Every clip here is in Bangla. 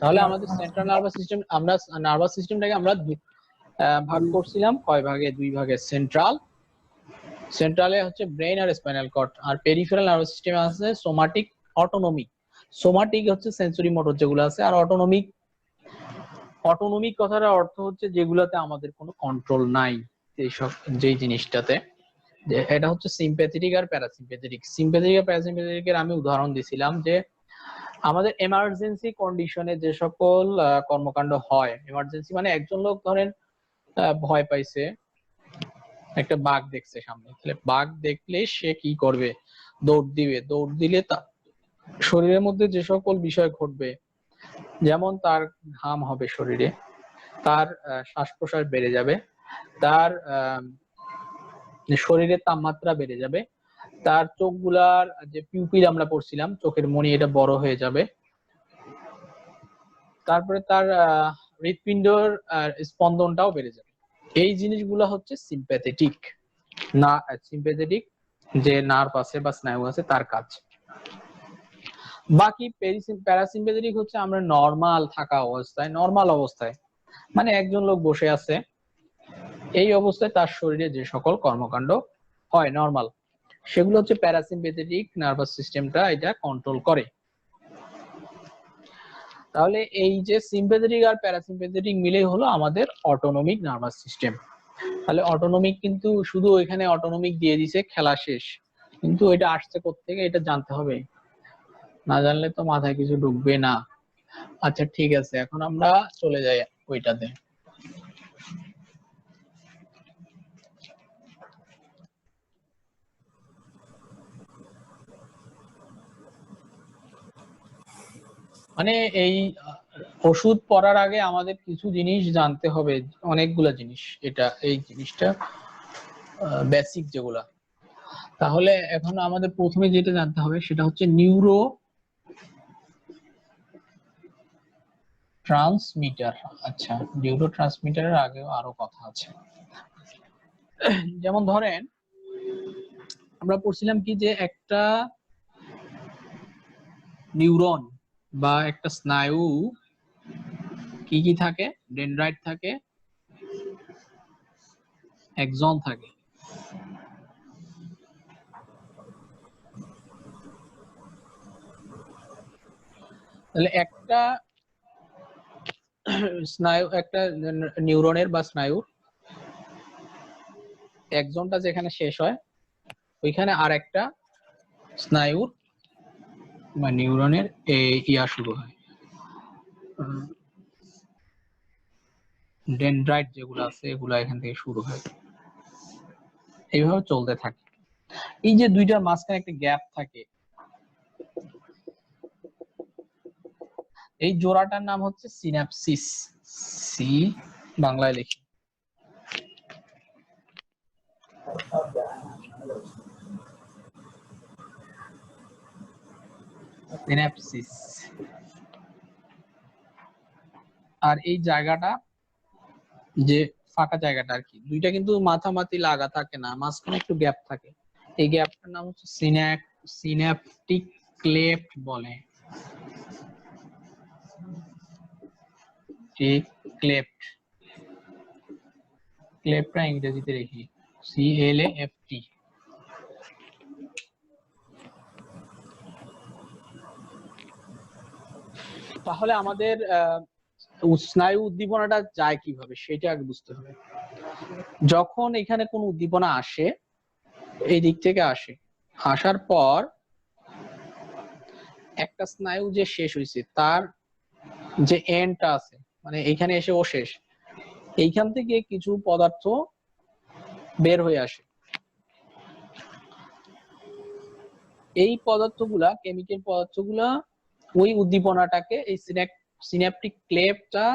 তাহলে আমাদের সেন্ট্রাল নার্ভাস সিস্টেম, আমরা নার্ভাস সিস্টেমটাকে আমরা ভাগ করছিলাম কয় ভাগে? দুই ভাগে। সেন্ট্রালে হচ্ছে ব্রেন আর স্পাইনাল কর্ড, আর পেরিফেরাল নার্ভাস সিস্টেমে আছে সোমাটিক, অটোনমিক। সোমাটিক হচ্ছে সেন্সরি মোটর যেগুলো আছে, আর অটোনমিক, অটোনমিক কথার অর্থ হচ্ছে যেগুলোতে আমাদের কোনো কন্ট্রোল নাই, এইসব যেই জিনিসটাতে। এটা হচ্ছে সিম্প্যাথেটিক আর প্যারাসিম্প্যাথেটিক। সিম্প্যাথেটিক আর প্যারাসিম্প্যাথেটিকের আমি উদাহরণ দিছিলাম যে আমাদের এমার্জেন্সি কন্ডিশনে যে সকল কর্মকাণ্ড হয়, এমার্জেন্সি মানে একজন লোক ধরেন ভয় পাইছে, একটা বাঘ দেখছে সামনে, তাহলে বাঘ দেখলে সে কি করবে? দৌড় দিবে। দৌড় দিলে শরীরের মধ্যে যে সকল বিষয় ঘটবে, যেমন তার ঘাম হবে শরীরে, তার শ্বাস প্রশ্বাস বেড়ে যাবে, তার শরীরের তাপমাত্রা বেড়ে যাবে, তার চোখগুলার যে পিউপিল আমরা পড়ছিলাম, চোখের মণি, এটা বড় হয়ে যাবে, তারপরে তার হৃৎপিণ্ডর স্পন্দনটাও বেড়ে যাবে। এই জিনিসগুলো হচ্ছে সিম্প্যাথেটিক না, সিম্প্যাথেটিক যে নার্ভ আছে বা স্নায়ু আছে তার কাজ। বাকি প্যারাসিম্প্যাথেটিক হচ্ছে আমরা নরমাল থাকা অবস্থায়, নরমাল অবস্থায় মানে একজন লোক বসে আছে, এই অবস্থায় তার শরীরে যে সকল কর্মকাণ্ড হয় নরমাল, সেগুলো হচ্ছে প্যারাসিম্প্যাথেটিক নার্ভাস সিস্টেমটা এটা কন্ট্রোল করে। তাহলে এই যে সিম্প্যাথেটিক আর প্যারাসিম্প্যাথেটিক মিলেই হলো আমাদের অটোনমিক নার্ভাস সিস্টেম। তাহলে অটোনমিক কিন্তু শুধু ওইখানে অটোনমিক দিয়ে দিছে, খেলা শেষ, কিন্তু এটা আসছে কোত্থেকে এটা জানতে হবে, না জানলে তো মাথায় কিছু ঢুকবে না। আচ্ছা ঠিক আছে, এখন আমরা চলে যাই ওইটাতে। মানে এই ওষুধ পড়ার আগে আমাদের কিছু জিনিস জানতে হবে, অনেকগুলা জিনিস, এটা এই জিনিসটা বেসিক যেগুলা। তাহলে এখন আমাদের প্রথমে যেটা জানতে হবে সেটা হচ্ছে নিউরো ট্রান্সমিটার। আচ্ছা, নিউরো ট্রান্সমিটারের আগেও আরো কথা আছে। যেমন ধরেন আমরা পড়ছিলাম কি যে একটা নিউরন বা একটা স্নায়ু কি কি থাকে? ডেনড্রাইট থাকে, এক্সন থাকে। তাহলে একটা স্নায়ু, একটা নিউরনের বা স্নায়ুর এক্সনটা যেখানে শেষ হয়, ওইখানে আর একটা স্নায়ুর বা নিউরনের ইয়া শুরু হয়, ডেনড্রাইট যেগুলো আছে এগুলো এখান থেকে শুরু হয়, এইভাবে চলতে থাকে। এই যে দুইটার মাঝখানে একটা গ্যাপ থাকে, এই জোড়াটার নাম হচ্ছে সিন্যাপসিস। সি বাংলায় লিখি, সিন্যাপসিস। আর এই জায়গাটা যে ফাঁকা জায়গাটা আর কি, দুইটা কিন্তু মাথামাতি লাগা থাকে না, মাঝখানে একটু গ্যাপ থাকে, এই গ্যাপটার নাম হচ্ছে সিন্যাপটিক ক্লেফট বলে। ক্লেফট, ক্লেফটটা ইংরেজিতে লিখি CLAFT। তাহলে আমাদের স্নায়ু উদ্দীপনাটা যায় কিভাবে সেটা আগে বুঝতে হবে। যখন এখানে কোন উদ্দীপনা আসে, এই দিক থেকে আসে, আসার পর একটা স্নায়ু যে শেষ হয়েছে তার যে এন্ডটা আছে, মানে এইখানে এসে ও শেষ, এইখান থেকে কিছু পদার্থ বের হয়ে আসে। এই পদার্থগুলা, কেমিক্যাল পদার্থগুলা ওই উদ্দীপনাটাকে, এই সিন্যাপটিক ক্লেফটটা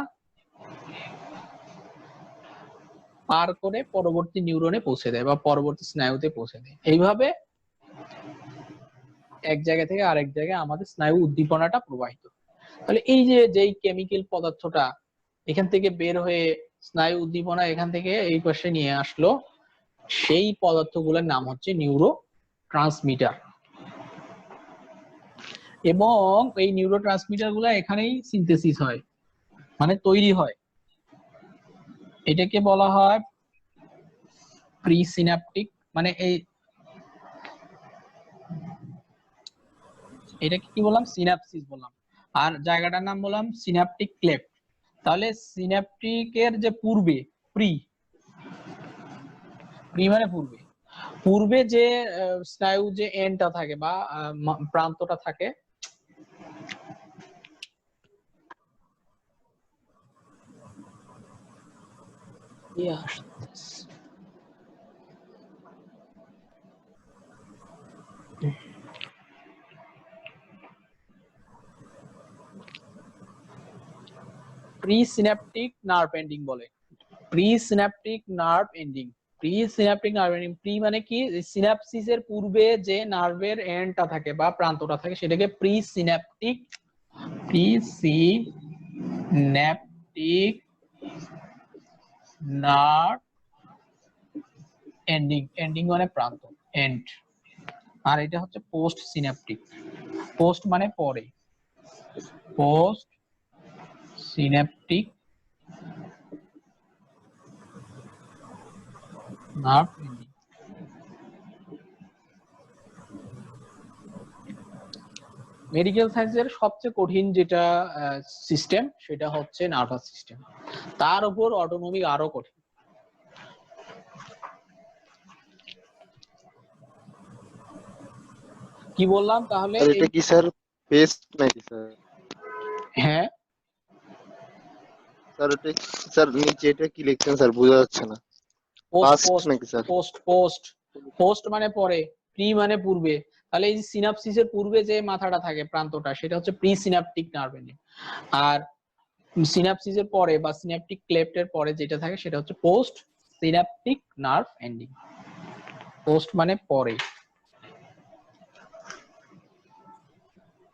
পার করে পরবর্তী নিউরনে পৌঁছে দেয় বা পরবর্তী স্নায়ুতে পৌঁছে দেয়। এইভাবে এক জায়গা থেকে আরেক জায়গায় আমাদের স্নায়ু উদ্দীপনাটা প্রবাহিত। তাহলে এই যে যেই কেমিক্যাল পদার্থটা এখান থেকে বের হয়ে স্নায়ু উদ্দীপনা এখান থেকে এই পাশে নিয়ে আসলো, সেই পদার্থগুলোর নাম হচ্ছে নিউরো ট্রান্সমিটার। এবং এই নিউরোট্রান্সমিটার গুলা এখানেই সিনথেসিস হয়, মানে তৈরি হয়। এটাকে বলা হয় প্রিসিন্যাপটিক, মানে এটাকে কি বললাম, সিনাপসিস বললাম, আর জায়গাটার নাম বললাম সিনাপটিক ক্লেফট। তাহলে সিনাপটিকের যে পূর্বে, প্রি প্রি মানে পূর্বে, পূর্বে যে স্নায়ু যে এন্ডটা থাকে বা প্রান্তটা থাকে, প্রিসিন্যাপটিক নার্ভ এন্ডিং বলে, presynaptic nerve ending. Presynaptic nerve ending, pre মানে কি, সিনাপসিসের পূর্বে যে নার্ভের এন্ডটা থাকে বা প্রান্তটা থাকে সেটাকে প্রিসিন্যাপটিক নার্ভ এন্ডিং, এন্ডিং মানে প্রান্ত, এন্ড। আর এটা হচ্ছে পোস্ট সিন্যাপটিক, পোস্ট মানে পরে, post Synaptic nerve ending. Medical সায়েন্সের সবচেয়ে কঠিন যেটা সিস্টেম সেটা হচ্ছে নার্ভাস সিস্টেম, তার উপর অটোনমিক আরো কঠিন। কি বললাম তাহলে, এটা কি স্যার পেস্ট নাকি স্যার? হ্যাঁ স্যার এটা স্যার নিচে এটা কি লিখছেন স্যার, বোঝা যাচ্ছে না। পোস্ট ফাস্ট নাকি স্যার? পোস্ট পোস্ট পোস্ট মানে পরে, প্রি মানে পূর্বে। তাহলে এই সিনাপসিসের পূর্বে যে মাথাটা থাকে, প্রান্তটা, সেটা হচ্ছে প্রি সিনাপটিক নার্ভ এন্ডিং। আর সিনাপসিসের পরে বা সিনাপটিক ক্লেফটের পরে যেটা থাকে সেটা হচ্ছে post synaptic nerve ending. Post মানে পরে।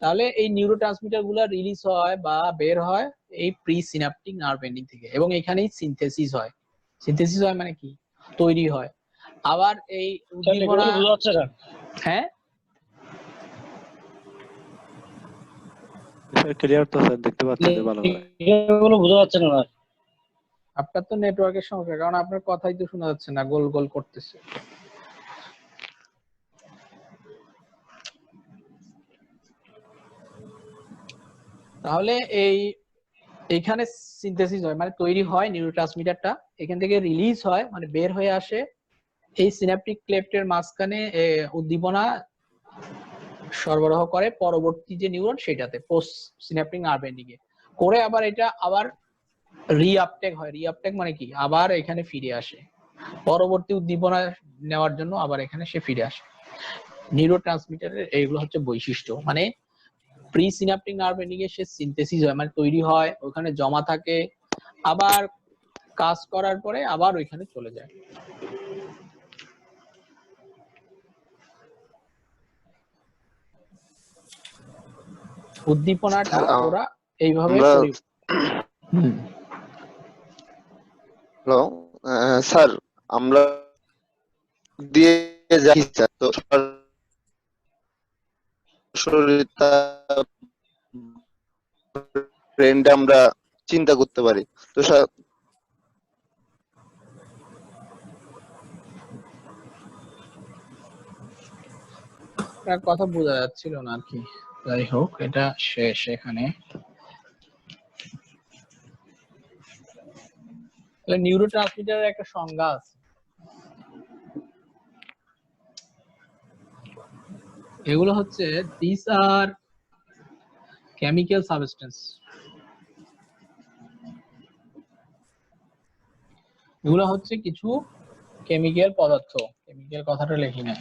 তাহলে এই নিউরোট্রান্সমিটার গুলা রিলিজ হয় বা বের হয় এই প্রি সিনাপটিক নার্ভ এন্ডিং থেকে, এবং এখানেই সিনথেসিস হয়। সিনথেসিস হয় মানে কি, তৈরি হয়। আবার এই উদ্দীপনা, হ্যাঁ ক্লিয়ার তো স্যার, দেখতে পাচ্ছেন যে ভালো করে? এগুলো বোঝা যাচ্ছে না। আপনার তো নেটওয়ার্কের সমস্যা, কারণ আপনার কথাই তো শোনা যাচ্ছে না, গোল গোল করতেছে। তাহলে এইখানে সিনথেসিস হয় মানে তৈরি হয় নিউরোট্রান্সমিটারটা, এখান থেকে রিলিজ হয় মানে বের হয়ে আসে এই সিনাপটিক ক্লেফটের মাঝখানে উদ্দীপনা সরবরাহ করে পরবর্তী যে নিউরন সেটাতে, পোস্ট সিনাপটিক নার্ভ এন্ডিং এ করে, আবার এটা আবার রিআপটেক হয়। রিআপটেক মানে কি, আবার এখানে ফিরে আসে পরবর্তী উদ্দীপনা নেওয়ার জন্য, আবার এখানে সে ফিরে আসে। নিউরোট্রান্সমিটারের এইগুলো হচ্ছে বৈশিষ্ট্য, মানে প্রি সিনাপটিক নার্ভ এন্ডিং এ সে সিনথেসিস হয় মানে তৈরি হয়, ওখানে জমা থাকে, আবার কাজ করার পরে আবার ওইখানে চলে যায়। উদ্দীপনাটা ওরা এইভাবে হ্যালো স্যার, আমরা দিয়ে যাই স্যার, তো ট্রেন্ড আমরা চিন্তা করতে পারি। তো কথা বোঝা যাচ্ছিল না আর কি, যাই হোক এটা শেষ। এখানে নিউরোট্রান্সমিটারের একটা সংজ্ঞা আছে, এগুলো হচ্ছে দিস আর কেমিক্যাল সাবস্টেন্স। এগুলো হচ্ছে কিছু কেমিক্যাল পদার্থ, কেমিক্যাল কথাটা লিখি না।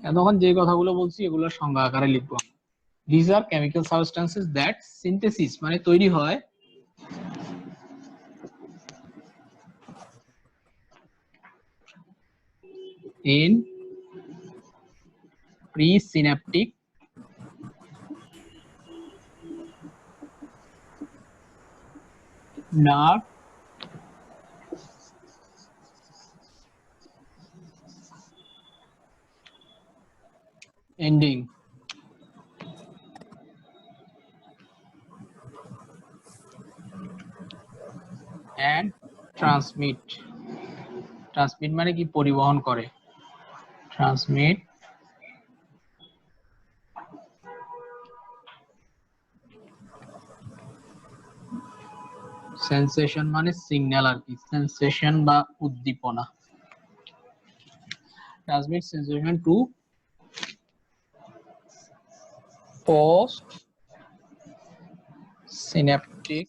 এখন যে কথাগুলো বলছি এগুলোর সংজ্ঞা আকারে লিখবো। These are chemical substances that synthesis মানে তৈরি হয় in presynaptic nerve ending and transmit মানে কি পরিবহন করে transmit sensation মানে সিগন্যাল আর কি sensation বা উদ্দীপনা transmit sensation to post synaptic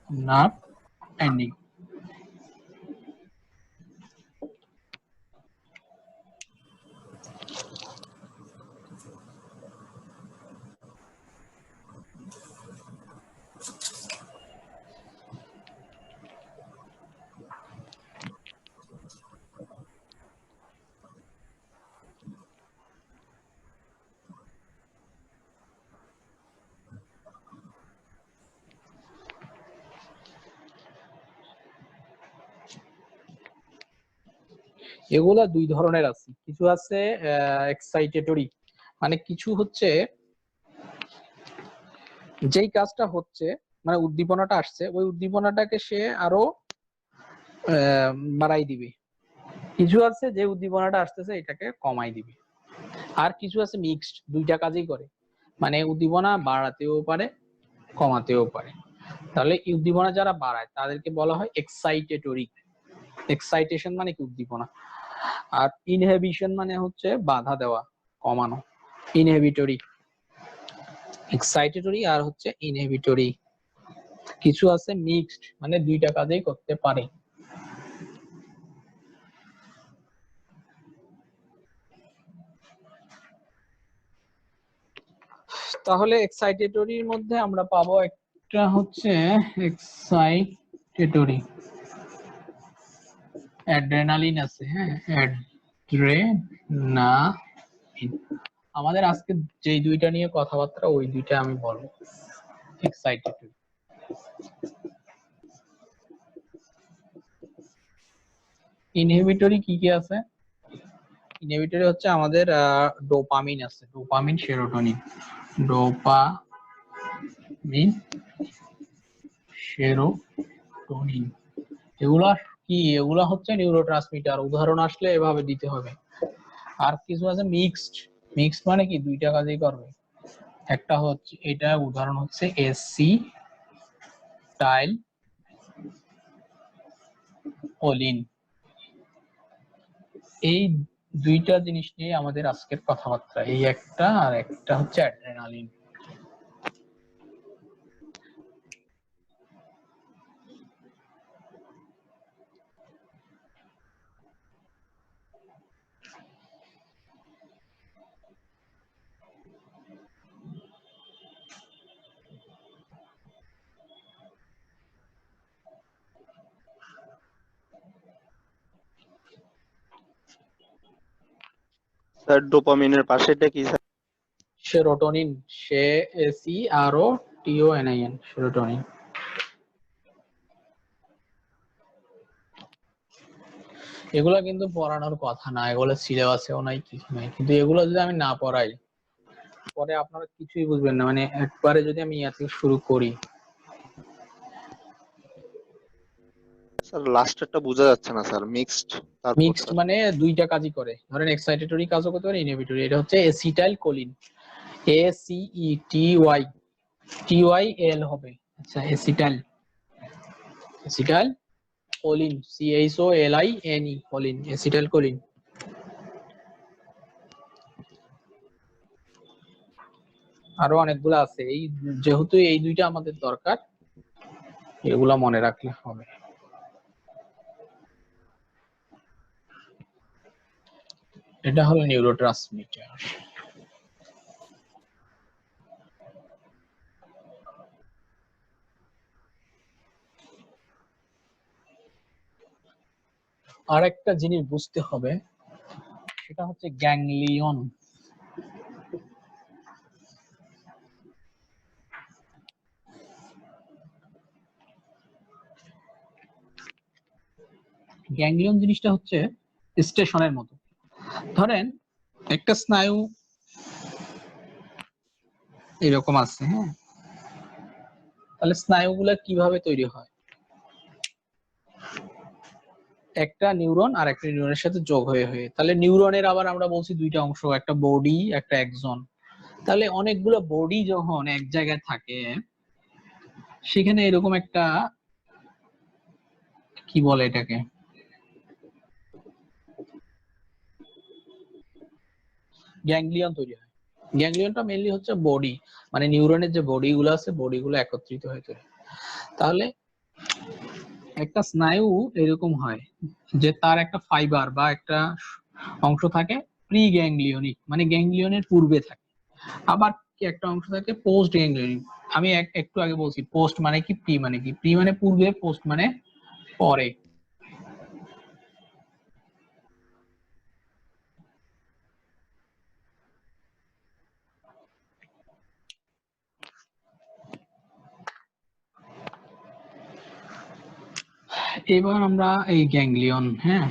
nerve ending এগুলা দুই ধরনের আছে কিছু আছে এক্সাইটেটরি মানে কিছু হচ্ছে যেই কাজটা হচ্ছে মানে উদ্দীপনাটা আসছে ওই উদ্দীপনাটাকে সে আরো বাড়াই দিবে কিছু আছে যে উদ্দীপনাটা আসতেছে এটাকে কমাই দিবে আর কিছু আছে মিক্সড দুইটা কাজই করে মানে উদ্দীপনা বাড়াতেও পারে কমাতেও পারে তাহলে উদ্দীপনা যারা বাড়ায় তাদেরকে বলা হয় এক্সাইটেটরি এক্সাইটেশন মানে কি উদ্দীপনা আর ইনহিবিশন মানে হচ্ছে বাধা দেওয়া কমানো ইনহিবিটরি এক্সাইটেটরি আর হচ্ছে ইনহিবিটরি কিছু আছে মিক্সড মানে দুইটা কাজই করতে পারে তাহলে এক্সাইটেটরির মধ্যে আমরা পাবো একটা হচ্ছে এক্সাইটেটরি অ্যাড্রেনালিন আছে হ্যাঁ অ্যাড্রেনালিন আমাদের আজকে যেই দুইটা নিয়ে কথাবার্তা ওই দুইটা আমি বলবো এক্সাইটেটরি ইনহিবিটরি কি কি আছে ইনহিবিটরি হচ্ছে আমাদের ডোপামিন আছে ডোপামিন সেরোটোনিন ডোপামিন সেরোটোনিন এগুলা কি এগুলা হচ্ছে নিউরোট্রান্সমিটার উদাহরণ আসলে এভাবে দিতে হবে আর কিছু আছে মিক্সড মিক্সড মানে কি দুইটা কাজই করবে একটা হচ্ছে এটা উদাহরণ হচ্ছে এসিটাইল কোলিন এই দুইটা জিনিস নিয়ে আমাদের আজকের কথাবার্তা এই একটা আর একটা হচ্ছে অ্যাড্রেনালিন স্যার ডোপামিনের পাশেটা কি স্যার? সেরোটোনিন সে S E R O T O N I N serotonin এগুলা কিন্তু পড়ানোর কথা না এগুলো সিলেবাসেও নাই কিছু নাই কিন্তু এগুলো যদি আমি না পড়াই পরে আপনারা কিছুই বুঝবেন না মানে একবারে যদি আমি ইয়া থেকে শুরু করি স্যার লাস্টেরটা বোঝা যাচ্ছে না স্যার মিক্সড তারপর মিক্সড মানে দুইটা কাজই করে ধরেন এক্সাইটেটরি কাজও করতে পারে ইনহিবিটরি এটা হচ্ছে acetylcholine A C E T Y L হবে আচ্ছা acetyl acetylcholine C H O L I N E choline acetylcholine আরো অনেকগুলো আছে এই যেহেতু এই দুইটা আমাদের দরকার এগুলা মনে রাখলে হবে এটা হলো নিউরোট্রান্সমিটার আরেকটা জিনিস বুঝতে হবে, সেটা হচ্ছে গ্যাংলিয়ন। গ্যাংলিয়ন জিনিসটা হচ্ছে স্টেশনের মতো। ধরেন একটা স্নায়ু এরকম আছে, হ্যাঁ, তাহলে স্নায়ুগুলা কিভাবে তৈরি হয়? একটা নিউরন আর একটা নিউরনের সাথে যোগ হয়ে হয়ে, তাহলে নিউরনের আবার আমরা বলছি দুইটা অংশ, একটা বডি একটা এক্সন। তাহলে অনেকগুলো বডি যখন এক জায়গায় থাকে, সেখানে এরকম একটা কি বলে এটাকে, গ্যাংলিয়ন তৈরি হয়। গ্যাংলিয়নটা মেইনলি হচ্ছে বডি, মানে নিউরনের যে বডি গুলো আছে, বডি গুলো একত্রিত হয়ে তৈরি। তাহলে একটা স্নায়ু এরকম হয় যে তার একটা ফাইবার বা একটা অংশ থাকে প্রি গ্যাংলিয়নিক, মানে গ্যাংলিয়নের পূর্বে থাকে, আবার কি একটা অংশ থাকে পোস্ট গ্যাংলিয়নিক। আমি একটু আগে বলছি পোস্ট মানে কি, প্রি মানে কি। প্রি মানে পূর্বে, পোস্ট মানে পরে। এবার আমরা এই গ্যাংলিয়ন, হ্যাঁ,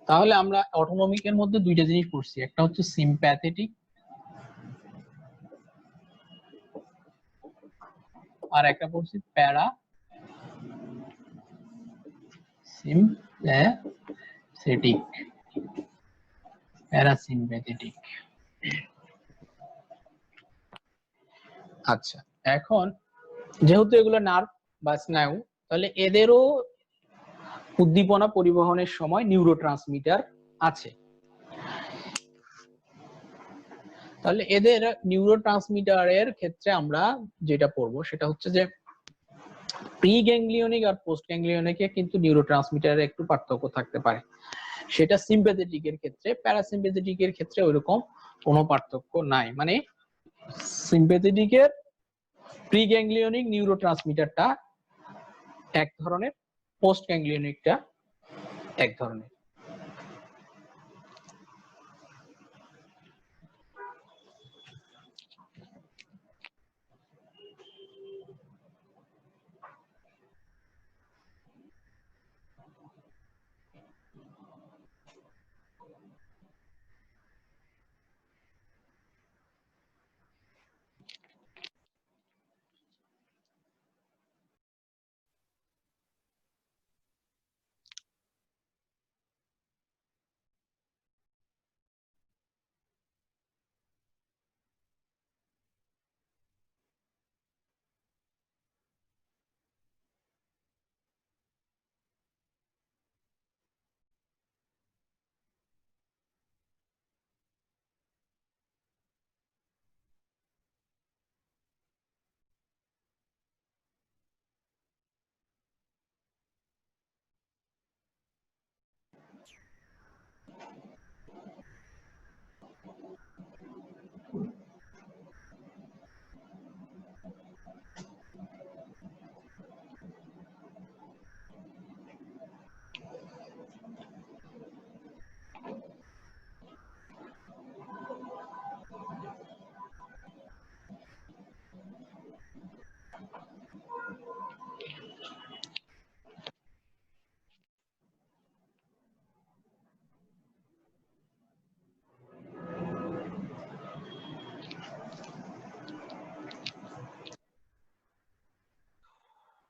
তাহলে আমরা অটোনমিকের মধ্যে দুইটা জিনিস পড়ছি, একটা হচ্ছে সিম্প্যাথেটিক আর একটা পড়ছি প্যারা সিম্প্যাথেটিক। প্যারাসিম্প্যাথেটিক। আচ্ছা, এখন যেহেতু এগুলো নার্ভ বা স্নায়ু, তাহলে এদেরও উদ্দীপনা পরিবহনের সময় নিউরোট্রান্সমিটার আছে। তাহলে এদের নিউরোট্রান্সমিটারের ক্ষেত্রে আমরা যেটা পড়বো সেটা হচ্ছে যে প্রি গ্যাংলিয়নিক আর পোস্ট গ্যাংলিয়নিকে কিন্তু নিউরোট্রান্সমিটারের একটু পার্থক্য থাকতে পারে। সেটা সিম্প্যাথেটিকের ক্ষেত্রে, প্যারাসিম্প্যাথেটিকের ক্ষেত্রে ওইরকম কোনো পার্থক্য নাই। মানে সিম্প্যাথেটিকের প্রি গ্যাংলিয়নিক নিউরোট্রান্সমিটারটা এক ধরনের, পোস্ট গ্যাংলিয়নিকটা এক ধরনের।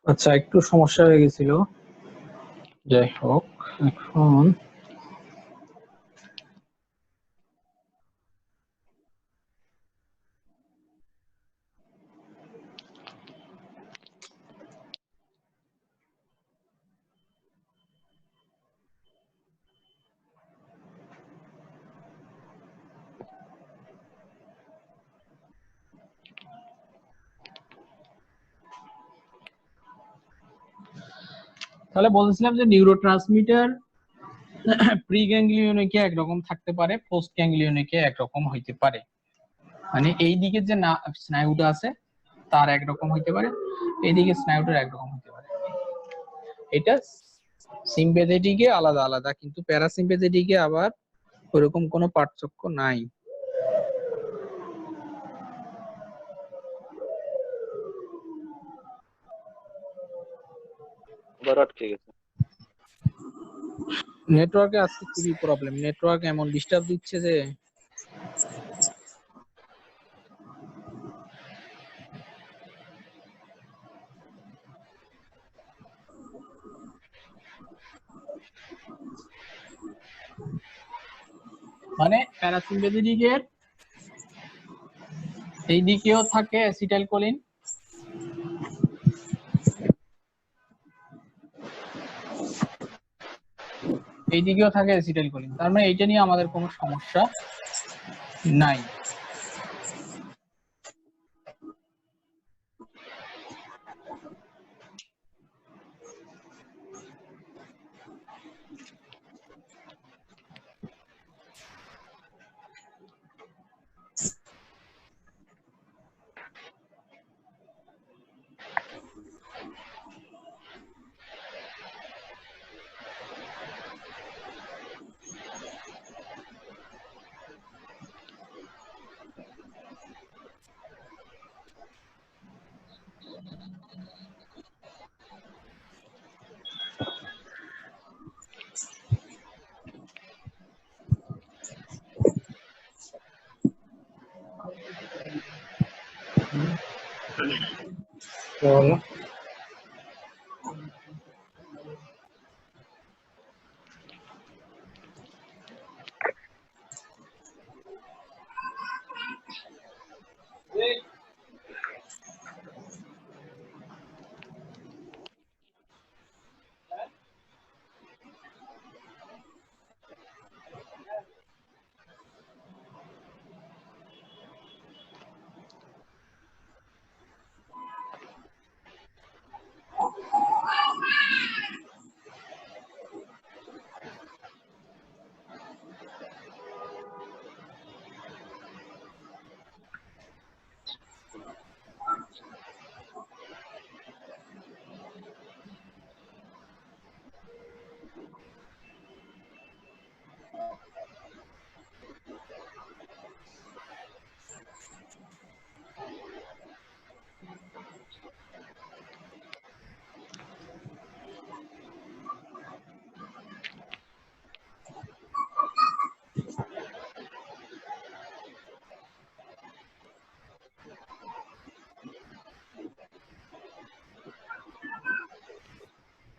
আচ্ছা, একটু সমস্যা হয়ে গেছিল, যাই হোক। এখন তাহলে বলছিলাম যে নিউরোট্রান্সমিটার প্রি গ্যাংলিয়নিকে একরকম থাকতে পারে, পোস্ট গ্যাংলিয়নিকে একরকম হইতে পারে। মানে এই দিকে যে স্নায়ুটা আছে তার একরকম হইতে পারে, এইদিকে স্নায়ুটার একরকম হইতে পারে। এটা সিম্প্যাথেটিকে আলাদা আলাদা, কিন্তু প্যারাসিম্প্যাথেটিকে আবার ওরকম কোনো পার্থক্য নাই। ঠিক আছে। নেটওয়ার্কে আজকে খুবই প্রবলেম, নেটওয়ার্ক এমন ডিস্টার্ব দিচ্ছে যে মানে প্যারাসিম্প্যাথেটিকের এই দিকেও থাকে অ্যাসিটাইলকোলিন, এই দিকেও থাকে অ্যাসিটাইলকোলিন, তার মানে এইটা নিয়ে আমাদের কোনো সমস্যা নাই।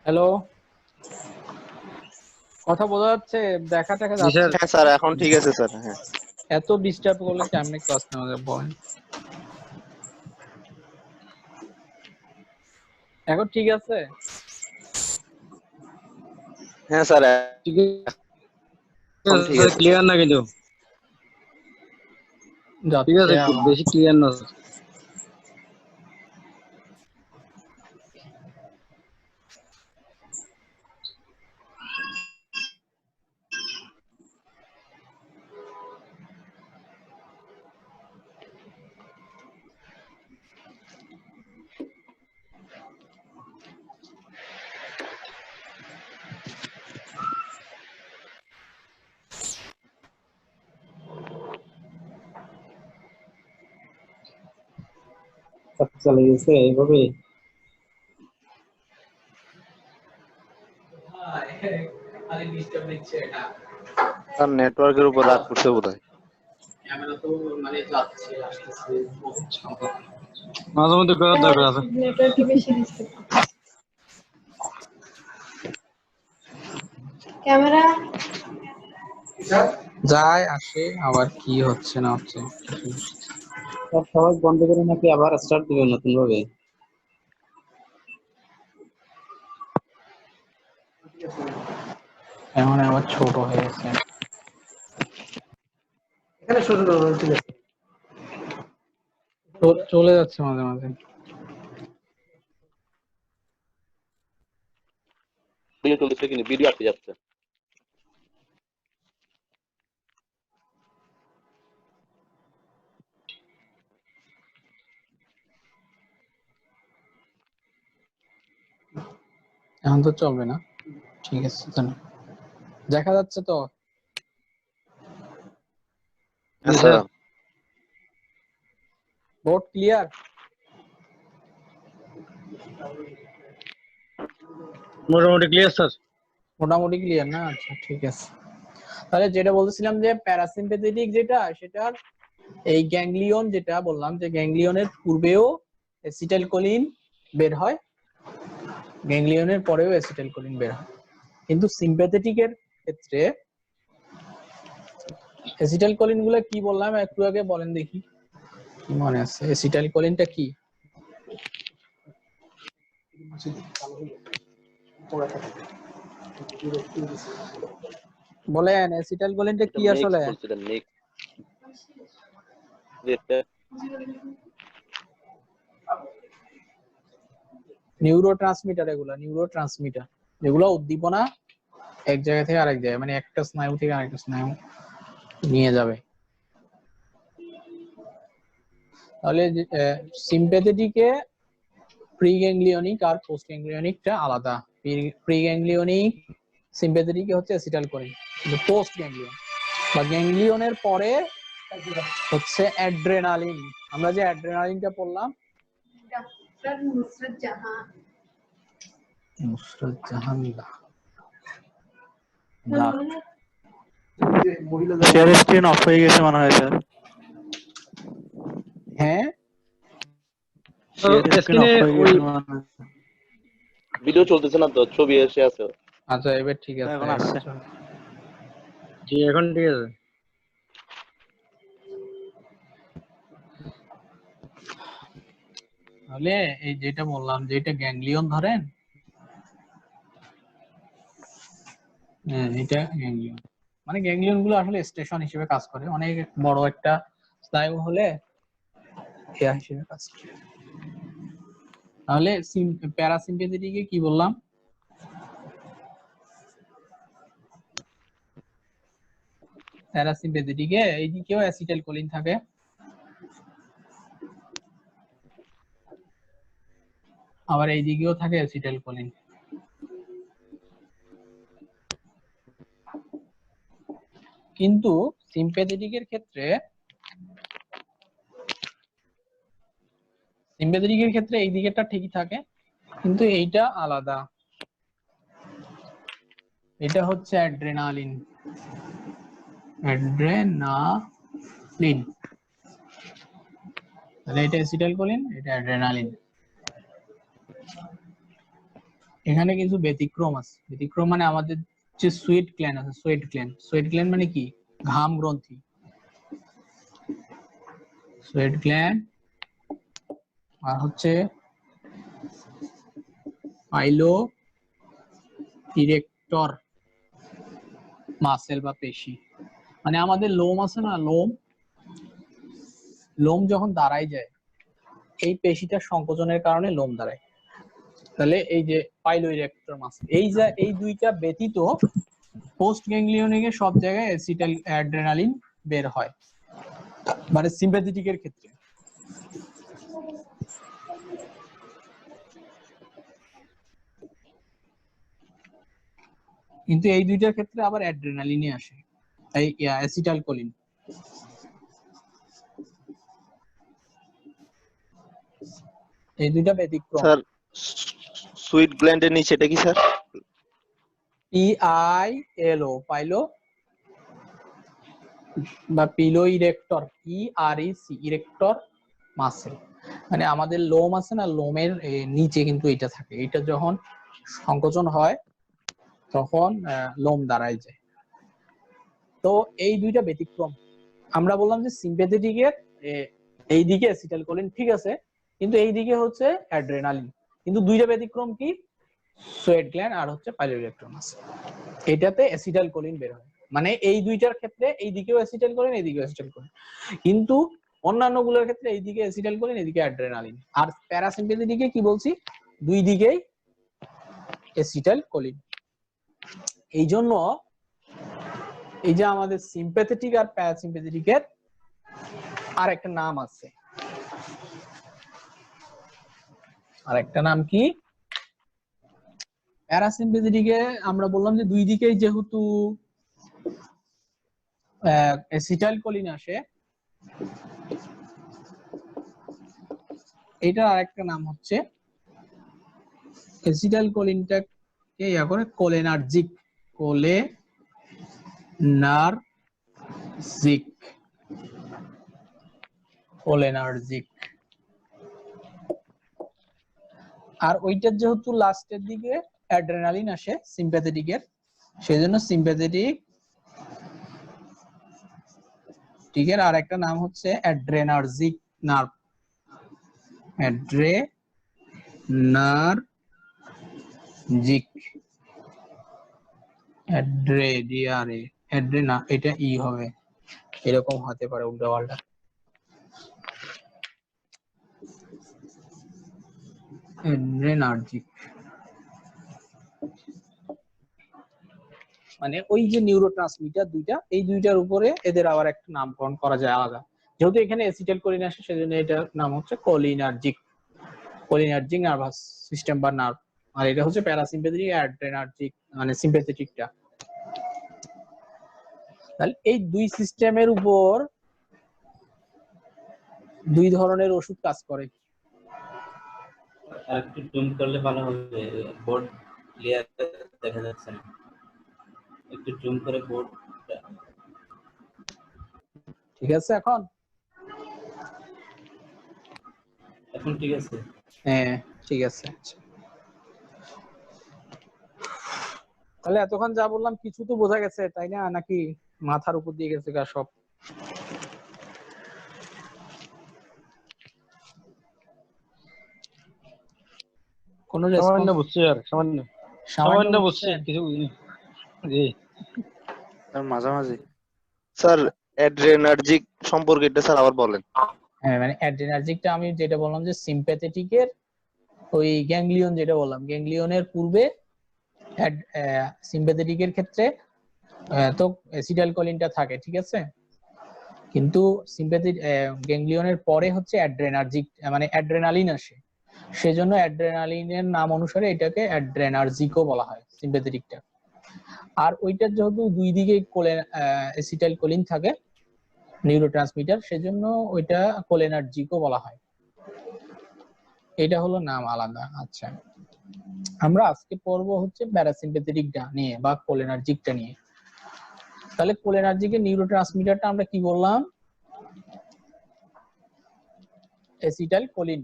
হ্যালো, কথা বোঝা যাচ্ছে? দেখা টাকা জি স্যার। যাচ্ছে? হ্যাঁ স্যার, এখন ঠিক আছে স্যার। হ্যাঁ এত ডিস্টার্ব করলে কেমনে ক্লাস নেওয়া যাবে বলেন? এখন ঠিক আছে? হ্যাঁ স্যার, ঠিক এখন ঠিক আছে, আছে। ক্লিয়ার না কিন্তু। ঠিক যাচ্ছে আছে, খুব আবার। বেশি ক্লিয়ার না। চলে গেছে এইভাবে। খালি ডিস্টার্ব দিচ্ছে এটা। স্যার নেটওয়ার্কের উপর রাগ করছে বোধহয়। ক্যামেরা তো মানে যাচ্ছে আসতেছে বহুত ঝামেলা। মাঝে মধ্যে করার দরকার আছে। নেটওয়ার্কে বেশি ডিস্টার্ব। ক্যামেরা যায় আসে আবার কি হচ্ছে না হচ্ছে। সব সহজ বন্ধ করে নাকি আবার স্টার্ট দিবেন নতুন ভাবে? এখন আবার ছোট হয়ে গেছে। এখানে শুরু করবেন, ঠিক আছে। চলে যাচ্ছে মাঝে মাঝে। ভিডিও চলছে কিন্তু ভিডিও আটকে যাচ্ছে। এখন তো চলবে না, ঠিক আছে জানো, দেখা যাচ্ছে তো? জি আচ্ছা স্যার, বোর্ড ক্লিয়ার? মোটামুটি ক্লিয়ার স্যার। মোটামুটি ক্লিয়ার না? আচ্ছা ঠিক আছে। তাহলে যেটা বলছিলাম যে প্যারাসিম্পেথেটিক যেটা, সেটার এই গ্যাংলিয়ন, যেটা বললাম যে গ্যাংলিয়নের পূর্বেও অ্যাসিটাইলকোলিন বের হয়, গ্যাংলিয়নের পরেও অ্যাসিটাইলকোলিন বের হয়। কিন্তু সিম্প্যাথেটিকের ক্ষেত্রে অ্যাসিটাইলকোলিন গুলো কি বললাম একটু আগে, বলেন দেখি কি মনে আছে? অ্যাসিটাইলকোলিনটা কি বলেন? অ্যাসিটাইলকোলিনটা এটা কি নেক্সট আসলে? বলছিলেন নেক্সট নিউরোট্রান্সমিটার, এগুলা নিউরোট্রান্সমিটার যেগুলো উদ্দীপনা এক জায়গা থেকে আরেক জায়গায়, মানে একটা স্নায়ু থেকে আরেকটা স্নায়ু নিয়ে যাবে। তাহলে সিম্প্যাথেটিকে প্রিগ্যাংলিয়নিক আর পোস্ট গ্যাংলিয়নিকটা আলাদা। প্রিগ্যাংলিয়নিক সিম্প্যাথেটিকে হচ্ছে অ্যাসিটাইলকোলিন, কিন্তু পোস্ট গ্যাংলিয়ন বা গ্যাংলিয়নের পরে হচ্ছে অ্যাড্রেনালিন। আমরা যে অ্যাড্রেনালিনটা পড়লাম, डॉक्टर नुसरत जहां Nusrat Jahan share screen off হয়ে গেছে মনে হয় স্যার। হ্যাঁ শেয়ার স্ক্রিন স্ক্রিনে অফ হয়ে ওই গেছে মনে হয়। ভিডিও চলতেছে না তো, ছবি এসে আছে। আচ্ছা এবার ঠিক আছে, এখন এবার আসছে। চলো। জি এখন ঠিক আছে। তাহলে এই যেটা বললাম যে এটা গ্যাংলিয়ন ধরেন, হ্যাঁ এটা গ্যাংলিয়ন, মানে গ্যাংলিয়ন গুলো আসলে স্টেশন হিসেবে কাজ করে, অনেক বড় একটা স্নায়ু হলে এয়া হিসেবে কাজ করে। তাহলে প্যারাসিম্প্যাথেটিকে কি বললাম? প্যারাসিম্প্যাথেটিকে এইদিকেও অ্যাসিটাইলকোলিন থাকে, আবার এইদিকেও থাকে অ্যাসিটাইলকোলিন। কিন্তু সিম্প্যাথেটিকের ক্ষেত্রে এই দিকেরটা ঠিকই থাকে, কিন্তু এইটা আলাদা, এটা হচ্ছে অ্যাড্রেনালিন। তাহলে এটা অ্যাসিটাইলকোলিন, এটা অ্যাড্রেনালিন। এখানে কিছু ব্যতিক্রম আছে। ব্যতিক্রম মানে আমাদের যে সুয়েট গ্ল্যান্ড আছে, সুয়েট গ্ল্যান্ড মানে কি? ঘাম গ্রন্থি। সুয়েট গ্ল্যান্ড আর হচ্ছে পাইলো ইরেক্টর মাসেল বা পেশি। মানে আমাদের লোম আছে না, লোম যখন দাঁড়ায় যায়, এই পেশিটা সংকোচনের কারণে লোম দাঁড়ায়। তাহলে এই যে পাইলো ইরেক্টর মাসেল, এই দুইটা ব্যতীত পোস্ট গ্যাংলিয়নিকে সব জায়গায় অ্যাড্রেনালিন বের হয়, মানে সিম্প্যাথেটিকের ক্ষেত্রে। কিন্তু এই দুইটার ক্ষেত্রে আবার অ্যাড্রেনালিনই আসে, এই অ্যাসিটাইলকোলিন। এই দুইটা ব্যতিক্রম। স্যার, সুইট গ্ল্যান্ডের নিচে এটা কি স্যার? PILO পাইলো বা pillow erector, EREC erector muscle. মানে আমাদের লোম আছে না, লোমের নিচে কিন্তু এটা থাকে, এটা যখন সংকোচন হয় তখন লোম দাঁড়ায় যায়। তো এই দুইটা ব্যতিক্রম। আমরা বললাম যে সিম্প্যাথেটিকের এই দিকে অ্যাসিটাইলকোলিন ঠিক আছে, কিন্তু এই দিকে হচ্ছে অ্যাড্রেনালিন। কিন্তু দুইটা ব্যতিক্রম কি? সুয়েট গ্ল্যান্ড আর হচ্ছে পাইলোইরেক্টর মাসেল। এটাতে অ্যাসিটাইলকোলিন বের হয়, মানে এই দুইটার ক্ষেত্রে এই দিকেও অ্যাসিটাইলকোলিন, এই দিকেও অ্যাসিটাইলকোলিন। কিন্তু অন্যান্য গুলোর ক্ষেত্রে এই দিকে অ্যাসিটাইলকোলিন, এদিকে অ্যাড্রেনালিন। আর প্যারাসিম্প্যাথেটিকে কি বলছি? দুই দিকেই অ্যাসিটাইলকোলিন। এই জন্য এই যে আমাদের সিম্প্যাথেটিক আর প্যারাসিম্প্যাথেটিকের আর একটা নাম আছে, আর একটা নাম কি? প্যারাসিম্পেথেটিকে আমরা বললাম যে দুই দিকেই যেহেতু অ্যাসিটাইলকোলিন আসে, এটার আরেকটা নাম হচ্ছে অ্যাসিটাইলকোলিনটাকে ইয়া করে কোলেনার্জিক, কোলেনার্জিক। আর ওইটার যেহেতু লাস্টের দিকে অ্যাড্রেনালিন আসে সিম্প্যাথেটিকের, সেজন্য সিম্প্যাথেটিক টিকের আর একটা নাম হচ্ছে অ্যাড্রেনার্জিক নার্ভ, অ্যাড্রেনার্জিক, অ্যাড্রেনা, এটা ই হবে, এরকম হতে পারে উল্টা পাল্টা। অ্যাড্রেনার্জিক মানে ওই যে নিউরোট্রান্সমিটার দুইটা, এই দুইটার উপরে এদের আবার একটা নামকরণ করা যায় আলাদা। যেহেতু এখানে অ্যাসিটাইলকোলিন আসে সেজন্য এটার নাম হচ্ছে কোলিনার্জিক, কোলিনার্জিক নার্ভাস সিস্টেম বা নার্ভ। আর এটা হচ্ছে প্যারাসিম্প্যাথেটিক অ্যাড্রেনার্জিক মানে সিম্প্যাথেটিকটা। তাহলে এই দুই সিস্টেমের উপর দুই ধরনের ওষুধ কাজ করে। আর একটু জুম করলে ভালো হবে, বোর্ড ক্লিয়ার দেখা যাচ্ছে না, একটু জুম করে বোর্ড। ঠিক আছে এখন? এখন ঠিক আছে? হ্যাঁ ঠিক আছে। তাহলে এতক্ষণ যা বললাম কিছু তো বোঝা গেছে তাই না, নাকি মাথার উপর দিয়ে গেছে গা সব? কোন সামান্য রেসপন্স? বুঝছি আর সামান্য বুঝছি, কিছু বুঝিনি। জি মাঝামাঝি। স্যার অ্যাড্রেনার্জিক সম্পর্কে এটা স্যার আবার বলেন। হ্যাঁ মানে অ্যাড্রেনার্জিকটা আমি যেটা বললাম যে সিম্প্যাথেটিকের ওই গ্যাংলিয়ন, যেটা বললাম গ্যাংলিয়নের পূর্বে সিম্প্যাথেটিকের ক্ষেত্রে তো অ্যাসিটাইলকোলিনটা থাকে, ঠিক আছে, কিন্তু সিম্প্যাথেটিক গ্যাংলিয়নের পরে হচ্ছে অ্যাড্রেনার্জিক মানে অ্যাড্রেনালিন আসে, সেজন্য অ্যাড্রেনালিনের নাম অনুসারে এটাকে অ্যাড্রেনার্জিকও বলা হয় সিম্প্যাথেটিকটা। আর ওইটার যেহেতু দুই দিকে অ্যাসিটাইলকোলিন থাকে নিউরোট্রান্সমিটার, সেজন্য ওইটা কোলেনার্জিকও বলা হয়। এটা হলো নাম আলাদা। আচ্ছা, আমরা আজকে পড়ব হচ্ছে প্যারাসিম্প্যাথেটিকটা নিয়ে বা কোলেনার্জিকটা নিয়ে। তাহলে কোলেনার্জিকের নিউরোট্রান্সমিটারটা আমরা কি বললাম? অ্যাসিটাইলকোলিন।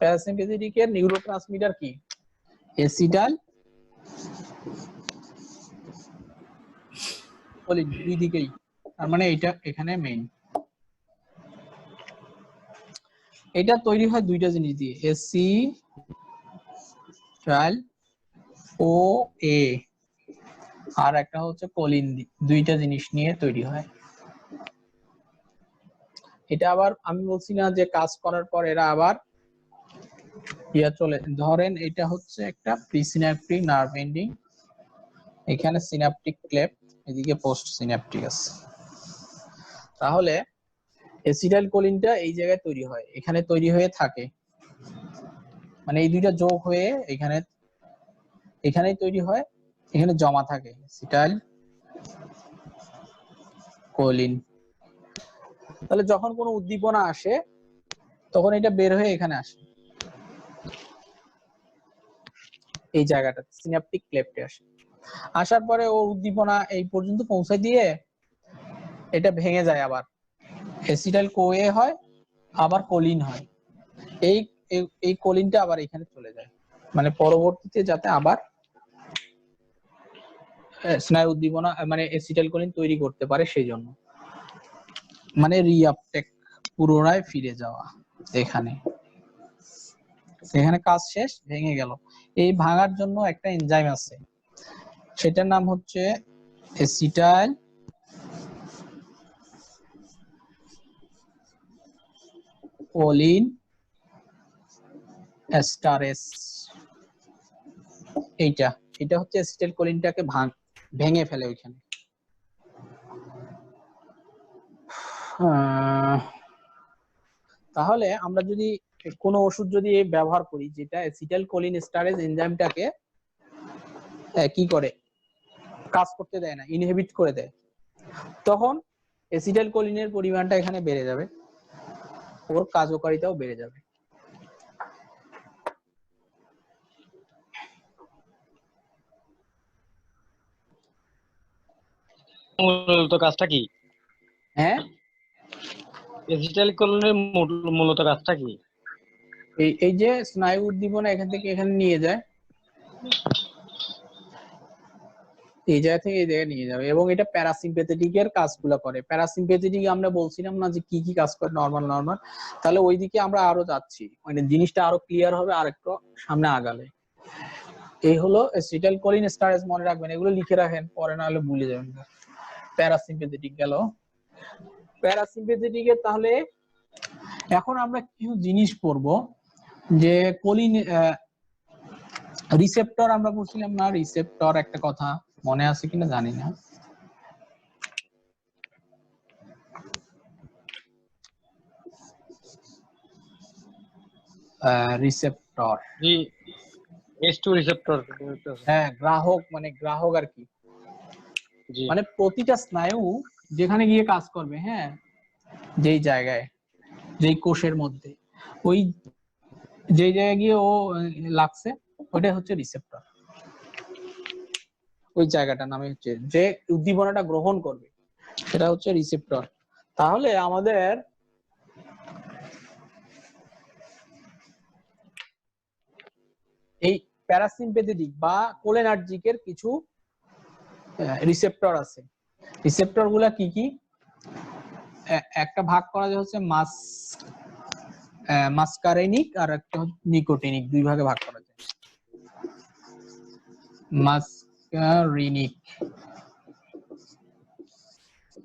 প্যারাসিম্প্যাথেটিকের নিউরোট্রান্সমিটার কি? অ্যাসিটাইলকোলিন, দুই দিকেই। তার মানে এটা এখানে মেইন। এটা তৈরি হয় দুইটা জিনিস দিয়ে, অ্যাসিটাইল ও এ আর একটা হচ্ছে কোলিন, দুইটা জিনিস নিয়ে তৈরি হয়। এটা আবার আমি বলছি না যে কাজ করার পর এরা আবার ইয়া চলে, ধরেন এটা হচ্ছে একটা প্রিসিনাপটিক নার্ভ এন্ডিং, এখানে সিনাপটিক ক্লেপ, এদিকে পোস্ট সিনাপটিক আছে। তাহলে অ্যাসিটাইলকোলিনটা এই জায়গায় তৈরি হয়, এখানে তৈরি হয়ে থাকে, মানে এই দুইটা যোগ হয়ে এখানেই তৈরি হয়, এখানে জমা থাকে অ্যাসিটাইলকোলিন। তাহলে যখন কোনো উদ্দীপনা আসে তখন এটা বের হয়ে এখানে আসে, এই জায়গাটা সিনাপটিক ক্লেপটে আসে। আসার পরে ও উদ্দীপনা এই পর্যন্ত পৌঁছায় দিয়ে এটা ভেঙে যায়, আবার অ্যাসিটাইল কোএ হয়, আবার কোলিন হয়। এই এই কোলিনটা আবার এখানে চলে যায়, মানে পরবর্তীতে যাতে আবার স্নায়ু উদ্দীপনা মানে অ্যাসিটাইলকোলিন তৈরি করতে পারে, সেই জন্য মানে রিআপটেক, পুনরায় ফিরে যাওয়া। এখানে কাজ শেষ, ভেঙে গেল। এই ভাঙার জন্য একটা এনজাইম আছে, সেটার নাম হচ্ছে অ্যাসিটাইল কোলিন এস্টারেস। এইটা এটা হচ্ছে অ্যাসিটাইল কোলিনটাকে ভেঙে ফেলে ওইখানে। তাহলে আমরা যদি কোনো ওষুধ যদি ব্যবহার করি যেটা অ্যাসিটাইল কোলিন স্টারেজ এনজাইমটাকে কি করে, কাজ করতে দেয় না, ইনহিবিট করে দেয়, তখন অ্যাসিটাইল কোলিনের পরিমাণটা এখানে বেড়ে যাবে, ওর কার্যকারিতাও বেড়ে যাবে। মূলত কাজটা কি? হ্যাঁ, অ্যাসিটাইল কোলিনের মূলত কাজটা কি? এই যে স্নায়ু উদ্দীপনা এখান থেকে এখানে নিয়ে যায়, এই জায়গা থেকে এই জায়গায় নিয়ে যাবে, এবং এটা প্যারাসিম্পেথেটিক এর কাজগুলো করে। প্যারাসিম্পেথেটিক আমরা বলছিলাম না যে কি কি কাজ করে, নরমাল, তাহলে ওইদিকে আমরা আরো যাচ্ছি, মানে জিনিসটা আরো ক্লিয়ার হবে আর একটু সামনে আগালে। এই হলো অ্যাসিটাইল কোলিন স্টারেজ, মনে রাখবেন, এগুলো লিখে রাখেন, পরে না হলে ভুলে যাবেন। প্যারাসিম্পেথেটিক গেল। প্যারাসিম্পেথেটিক এর তাহলে এখন আমরা কিছু জিনিস পড়বো, যে কোলিন রিসেপ্টর আমরা বলছিলাম না, রিসেপ্টর একটা কথা মনে আছে কিনা জানি না। রিসেপ্টর, জি, H2 রিসেপ্টর। হ্যাঁ, গ্রাহক, মানে গ্রাহক আর কি, জি, মানে প্রতিটা স্নায়ু যেখানে গিয়ে কাজ করবে, হ্যাঁ, যেই জায়গায়, যেই কোষের মধ্যে, ওই যেই জায়গায় গিয়ে ও লাগছে, ওটা হচ্ছে রিসেপ্টর। ওই জায়গাটার নামে হচ্ছে, যে উদ্দীপনাটা গ্রহণ করবে সেটা হচ্ছে রিসেপ্টর। তাহলে আমাদের এই প্যারাসিম্পেথেটিক বা কোলিনার্জিকের কিছু রিসেপ্টর আছে। রিসেপ্টর গুলা কি কি? একটা ভাগ করা যায় হচ্ছে মাস্কারেনিক, আর একটা নিকোটিনিক, দুই ভাগে ভাগ করা যায়। মাস্কারেনিক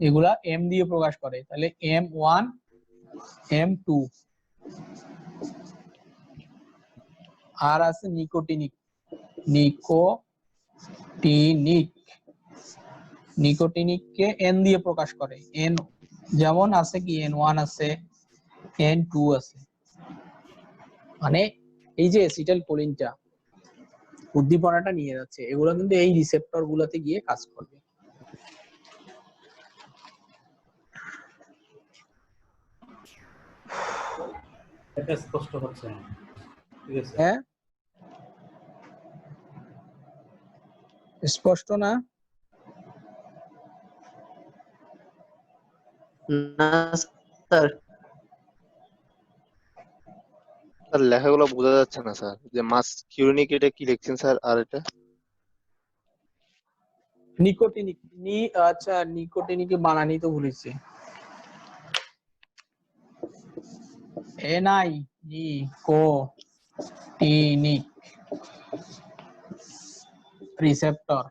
এগুলা এম দিয়ে প্রকাশ করে, তাহলে M1 M2। আর আছে নিকোটিনিক, নিকোটিনিককে N দিয়ে প্রকাশ করে, N, যেমন আছে কি N1 আছে, N2 আছে। মানে এই যে অ্যাসিটাইল কোলিনটা উদ্দীপনাটা নিয়ে যাচ্ছে, এগুলো কিন্তু এই রিসেপ্টর গুলাতে গিয়ে কাজ করবে। এটা স্পষ্ট হচ্ছে না, ঠিক আছে? হ্যাঁ, স্পষ্ট না? না স্যার। স্যার লেখাগুলো বোঝা যাচ্ছে না স্যার, যে মাসকিউরিনিক এটা কি লিখছেন স্যার, আর এটা নিকোটিনিক, আচ্ছা, নিকোটিনিকে বানানি তো ভুলেছি, NI, nicotinic receptor,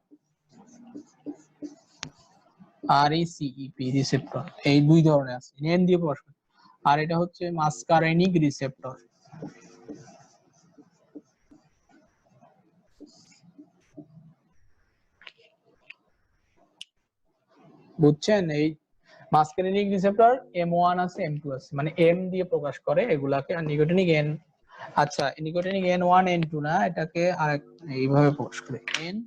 RECEP receptor, এই দুই ধরনের আছে, N দিয়ে প্রকাশ করে। আর এটা হচ্ছে মাস্কারেনিক রিসেপ্টর। বুঝছেন? এই মাস্কারেনিক রিসেপ্টর M1 আছে, M2 আছে, মানে M দিয়ে প্রকাশ করে এগুলাকে, আর নিকোটিনিক N, আচ্ছা, নিকোটিনিক N1 N2 না, এটাকে আর এইভাবে প্রকাশ করে, N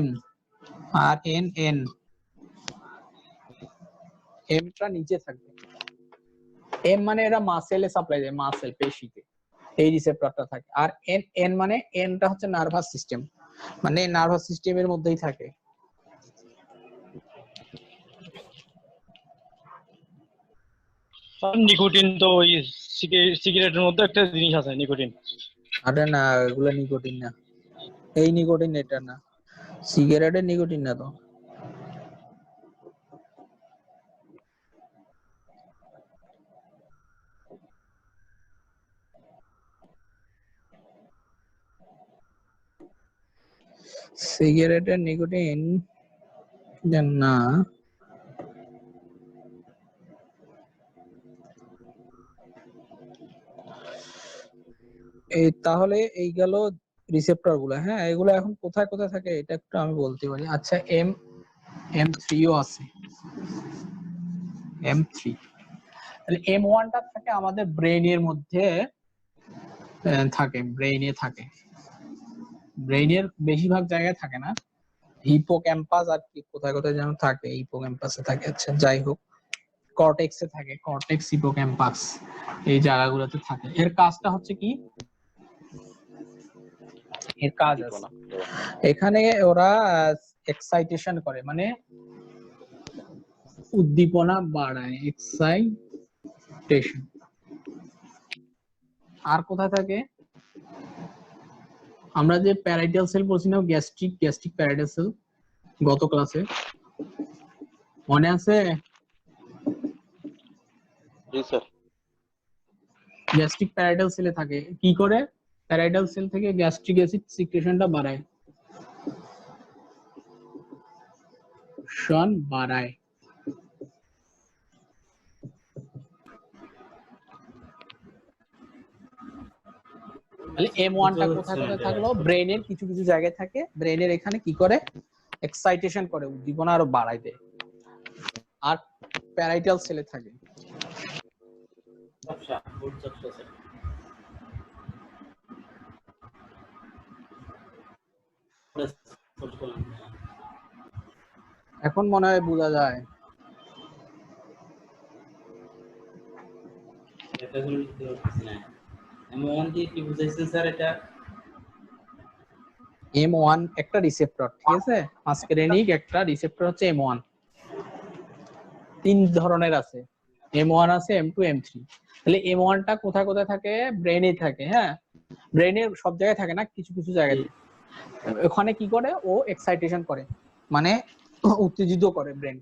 M আর N N, M টা নিচে থাকবে। M মানে এরা মাসেলে সাপ্লাই দেয়, মাসেল, পেশিতে এই রিসেপ্টরটা থাকে। আর N N মানে N টা হচ্ছে নার্ভাস সিস্টেম, মানে নার্ভাস সিস্টেমের মধ্যেই থাকে। নিকোটিন তো ওই সিগারেটের মধ্যে একটা জিনিস আছে, নিকোটিন। আরে না, এগুলো নিকোটিন না, এই নিকোটিন এটা না, সিগারেটের নিকোটিন না তো। সিগারেটের নিকোটিন না। এই তাহলে এই গেল রিসেপ্টর গুলা, হ্যাঁ এগুলো এখন কোথায় কোথায় থাকে এটা একটু আমি বলতে পারি। আচ্ছা M3 ও আছে, M3। তাহলে M1 টা থাকে আমাদের ব্রেইনের মধ্যে, থাকে ব্রেইনে থাকে। ব্রেইনের বেশিরভাগ জায়গায় থাকে না, হিপোক্যাম্পাস আর কি কোথায় কোথায় যেন থাকে, হিপোক্যাম্পাসে থাকে। আচ্ছা যাই হোক, কর্টেক্সে থাকে, কর্টেক্স হিপোক্যাম্পাস এই জায়গাগুলোতে থাকে। এর কাজটা হচ্ছে কি, এর কাজ আছে এখানে ওরা এক্সাইটেশন করে, মানে উদ্দীপনা বাড়ায়, এক্সাইটেশন। আর কোথায় থাকে, আমরা যে প্যারাইটাল সেল পড়ছি না, গ্যাস্ট্রিক প্যারাইটাল সেল গত ক্লাসে, মনে আছে? জি স্যার। গ্যাস্ট্রিক প্যারাইটাল সেলে থাকে, কি করে প্যারাইটাল সেল থেকে গ্যাস্ট্রিক অ্যাসিড সিক্রেশনটা বাড়ায়, বাড়ায়। তাহলে M1 টা কোথায় কোথায় থাকলো, ব্রেইনের কিছু কিছু জায়গায় থাকে, ব্রেইনের এখানে কি করে এক্সাইটেশন করে, উদ্দীপনা আরো বাড়ায় দেয়। আর প্যারাইটাল সেলে থাকে, এখন মনে হয় বোঝা যায়। M1 একটা রিসেপ্টর, ঠিক আছে, মাসকারেনিক একটা রিসেপ্টর হচ্ছে M1। তিন ধরনের আছে, M1 আছে, M2, M3। তাহলে M1 টা কোথায় কোথায় থাকে, ব্রেইনে থাকে। হ্যাঁ, ব্রেইনের সব জায়গায় থাকে না, কিছু কিছু জায়গায়। ওখানে কি করে, ও এক্সাইটেশন করে, মানে উত্তেজিত করে ব্রেন।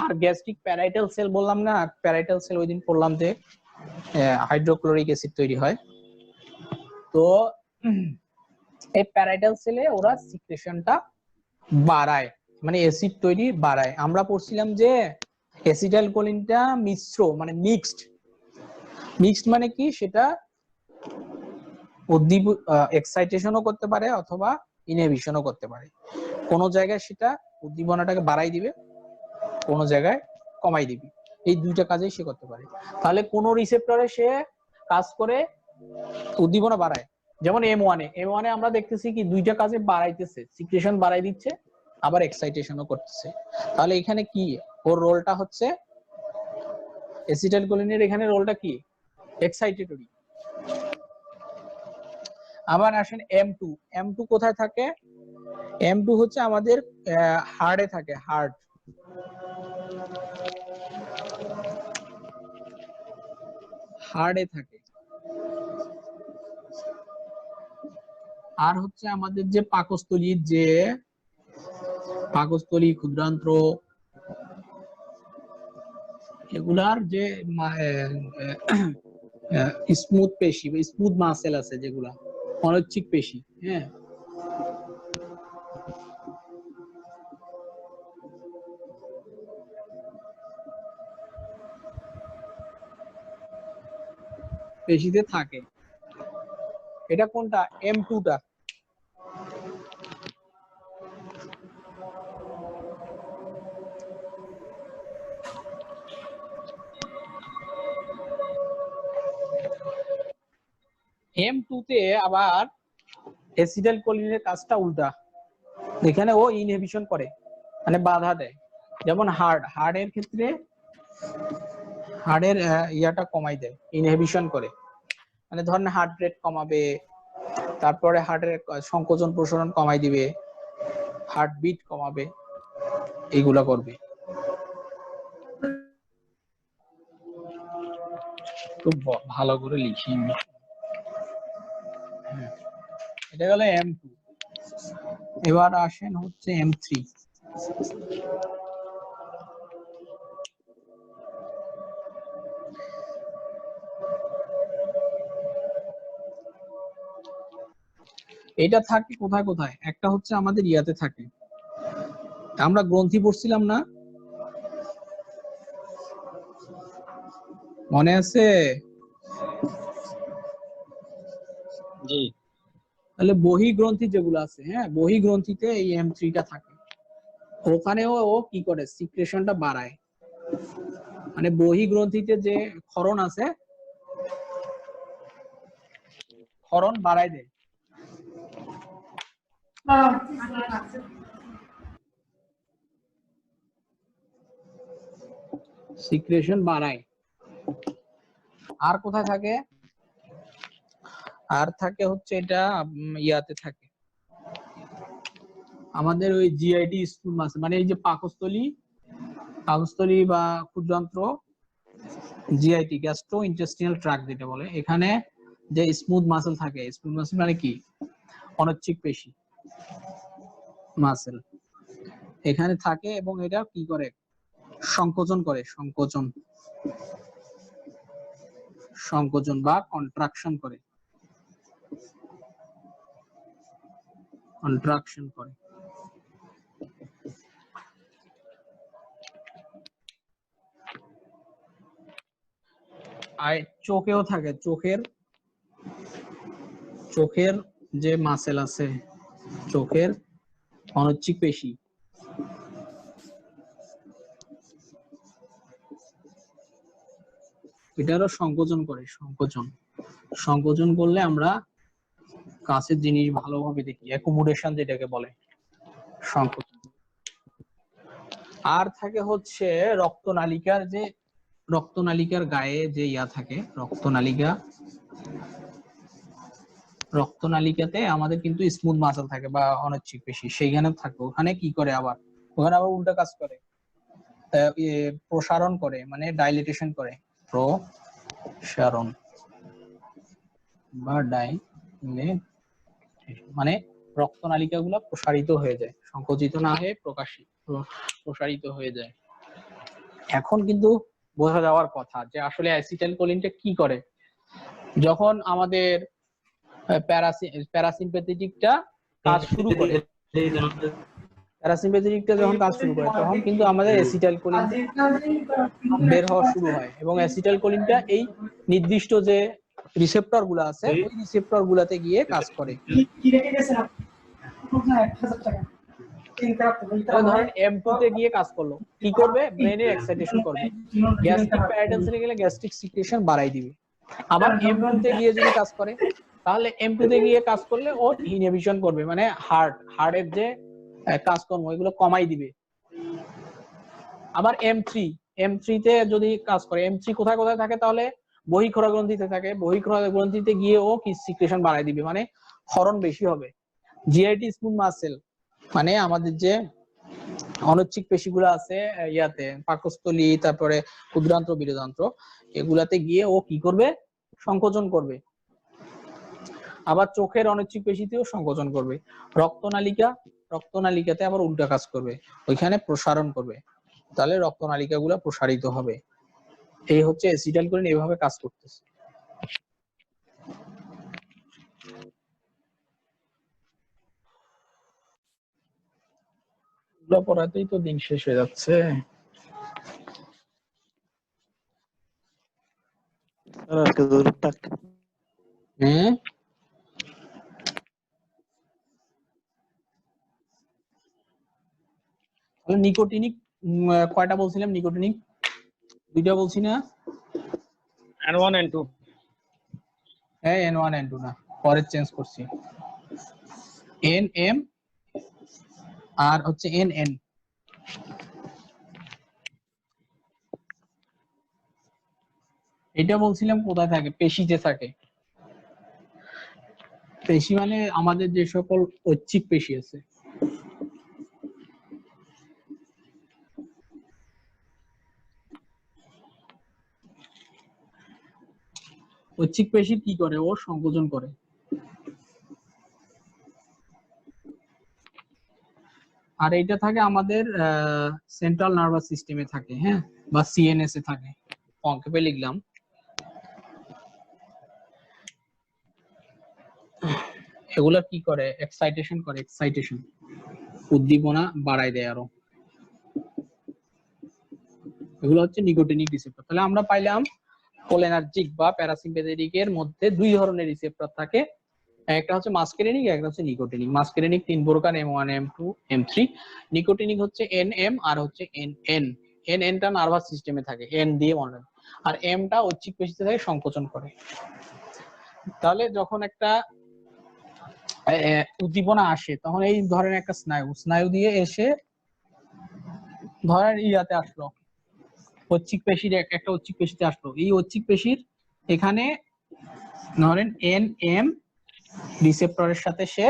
আর গ্যাস্ট্রিক প্যারাইটাল সেল বললাম না, প্যারাইটাল সেল ওইদিন পড়লাম যে হাইড্রোক্লোরিক অ্যাসিড তৈরি হয়। তো এই প্যারাইটাল সেলে ওরা সিক্রেশনটা বাড়ায়, মানে অ্যাসিড তৈরি বাড়ায়। আমরা পড়ছিলাম যে অ্যাসিটাইলকোলিনটা মিশ্র, মানে মিক্সড মানে কি, সেটা এক্সাইটেশনও করতে পারে অথবা ইনহিবিশনও করতে পারে। কোন জায়গায় সেটা উদ্দীপনাটাকে বাড়াই দিবে, কোন জায়গায় কমাই দিবে, এই দুইটা কাজই সে করতে পারে। তাহলে কোন রিসেপ্টরে সে কাজ করে উদ্দীপনা বাড়ায়, যেমন M1 এ আমরা দেখতেছি কি দুইটা কাজে বাড়াইতেছে, সিক্রেশন বাড়াই দিচ্ছে আবার এক্সাইটেশনও করতেছে। তাহলে এখানে কি ওর রোলটা হচ্ছে, অ্যাসিটাইলকোলিনের এখানে রোলটা কি, এক্সাইটেটরি। আবার আসেন M2 কোথায় থাকে, M2 হচ্ছে আমাদের হার্টে থাকে, হার্টে থাকে। আর হচ্ছে আমাদের যে পাকস্থলী, ক্ষুদ্রান্ত্র, এগুলার যে স্মুথ পেশি বা স্মুথ মাসেল আছে, যেগুলা অনৈচ্ছিক পেশি, হ্যাঁ, পেশিতে থাকে। এটা কোনটা, M2 টা। M2 তে আবার অ্যাসিটাইলকোলিনের কাজটা উল্টা, এখানে ও ইনহিবিশন করে, মানে বাধা দেয়। যেমন হার্টের ক্ষেত্রে হার্টের ইয়াটা কমাই দেয়, ইনহিবিশন করে, মানে ধরেন হার্ট রেট কমাবে, তারপরে হার্টের সংকোচন প্রসারণ কমাই দিবে, হার্ট বিট কমাবে, এইগুলা করবে। খুব ভালো করে লিখি, এটা গেল M2। এবার আসেন হচ্ছে M3। এটা থাকে কোথায় কোথায়, একটা হচ্ছে আমাদের ইয়াতে থাকে, আমরা গ্রন্থি পড়ছিলাম না, মনে আছে? জি। তাহলে বহিঃগ্রন্থি যেগুলো আছে, হ্যাঁ বহিঃগ্রন্থিতে এই M3 টা থাকে, ওখানেও ও কি করে সিক্রেশনটা বাড়ায়, মানে বহিঃগ্রন্থিতে যে ক্ষরণ আছে ক্ষরণ বাড়ায় দেয়। সিক্রেশন বাড়ায়। আর কোথায় থাকে? আর থাকে হচ্ছে এটা ইয়াতে থাকে আমাদের ওই জিআইটি স্মুথ মাসল, মানে এই যে পাকস্থলী বা ক্ষুদ্রান্ত্র, জিআইটি গ্যাস্ট্রো ইন্টেস্টিনাল ট্র্যাক্ট যেটা বলে, এখানে যে স্মুথ মাসল থাকে, স্মুথ মাসল মানে কি অনৈচ্ছিক পেশি মাসল এখানে থাকে, এবং এটা কি করে সংকোচন করে, সংকোচন বা কন্ট্রাকশন করে, আর চোখেও থাকে, চোখের যে মাসেল আছে, চোখের অনৈচ্ছিক পেশি, এটারও সংকোচন করে, সংকোচন করলে আমরা কাছের জিনিস ভালোভাবে দেখি, অ্যাকোমোডেশন যেটাকে বলে সংকোচন। আর থাকে হচ্ছে রক্তনালিকার গায়ে যে ইয়া থাকে, রক্তনালিকাতে আমাদের কিন্তু স্মুথ মাসল থাকে বা অনৈচ্ছিক পেশি, সেইখানে থাকে। ওখানে কি করে আবার, ওখানে আবার উল্টা কাজ করে, প্রসারণ করে, মানে ডাইলেটেশন করে, প্রসারণ বা মানে রক্তনালিকাগুলো প্রসারিত হয়ে যায়, সংকুচিত না হয়ে প্রসারিত হয়ে যায়। এখন কিন্তু বোঝা যাওয়ার কথা যে আসলে অ্যাসিটাইলকোলিনটা কি করে। যখন আমাদের প্যারাসিম্প্যাথেটিকটা কাজ শুরু করে, যখন কাজ শুরু করে তখন কিন্তু আমাদের অ্যাসিটাইলকোলিন বের হওয়া শুরু হয়, এবং অ্যাসিটাইলকোলিনটা এই নির্দিষ্ট যে রিসেপ্টর গুলো আছে ওই রিসেপ্টর গুলাতে গিয়ে কাজ করে। ধরেন M2 তে গিয়ে কাজ করলো, কি করবে, ব্রেনের এক্সাইটেশন করবে, গ্যাস্ট্রিক প্যারাডাইসে গেলে গ্যাস্ট্রিক সিক্রেশন বাড়াই দিবে। আবার M2 তে গিয়ে যদি কাজ করে, তাহলে M2 তে গিয়ে কাজ করলে ও ইনহিবিশন করবে, মানে হার্টের যে কাজকর্ম এগুলো কমাই দিবে। আবার M3 তে যদি কাজ করে, M3 কোথায় কোথায় থাকে, তাহলে বহিঃক্ষরা গ্রন্থিতে থাকে, বহিঃক্ষরা গ্রন্থিতে গিয়ে ও কি সিক্রেশন বাড়াই দিবে, মানে ক্ষরণ বেশি হবে। জিআইটি স্মুথ মাসেল মানে আমাদের যে অনৈচ্ছিক পেশিগুলো আছে ইয়াতে পাকস্থলী, তারপরে ক্ষুদ্রান্ত্র, বীরযন্ত্র, এগুলাতে গিয়ে ও কি করবে, সংকোচন করবে। আবার চোখের অনৈচ্ছিক পেশিতেও সংকোচন করবে। রক্তনালিকাতে আবার উল্টা কাজ করবে, ওইখানে প্রসারণ করবে, তাহলে রক্তনালিকাগুলো প্রসারিত হবে। এই হচ্ছে অ্যাসিটাইলকোলিন এইভাবে কাজ করতেছে। পড়াতেই তো দিন শেষ হয়ে যাচ্ছে। নিকোটিনিক কয়টা বলছিলাম? নিকোটিনিক দুইটা বলছি না? N1 N2। হ্যাঁ N1 N2 না, পরে চেঞ্জ করছি, NM আর হচ্ছে NN। এটা বলছিলাম কোথায় থাকে, পেশিতে থাকে। পেশি মানে আমাদের যে সকল ঐচ্ছিক পেশি আছে, ঐচ্ছিক পেশি কি করে, ও সংকোচন করে। আর এটা থাকে আমাদের সেন্ট্রাল নার্ভাস সিস্টেমে থাকে, হ্যাঁ, বা সিএনএস এ থাকে, সংক্ষেপে লিখলাম। এগুলা কি করে, এক্সাইটেশন করে, উদ্দীপনা বাড়ায় দেয় আরো। এগুলো হচ্ছে নিকোটিনিক রিসেপ্টর। তাহলে আমরা পাইলাম কোলিনার্জিক বা প্যারাসিম্প্যাথেটিক এর মধ্যে দুই ধরনের রিসেপ্টর থাকে, একটা হচ্ছে মাস্কেরেনিক, একটা হচ্ছে নিকোটিনিক। মাস্কেরেনিক 3 প্রকার, M1 M2 M3। নিকোটিনিক হচ্ছে NM আর হচ্ছে NN। NN টা নার্ভাস সিস্টেমে থাকে, N দিয়ে মনে রাখবে, আর M টা ঐচ্ছিক পেশিতে থাকে, সংকোচন করে। তাহলে যখন একটা উদ্দীপনা আসে তখন এই ধরেন একটা স্নায়ু দিয়ে এসে ধরেন ইয়াতে আসলো, ঐচ্ছিক পেশির একটা ঐচ্ছিক পেশিতে আসলো। এই ঐচ্ছিক পেশির এখানে ধরেন NM রিসেপ্টরের সাথে সে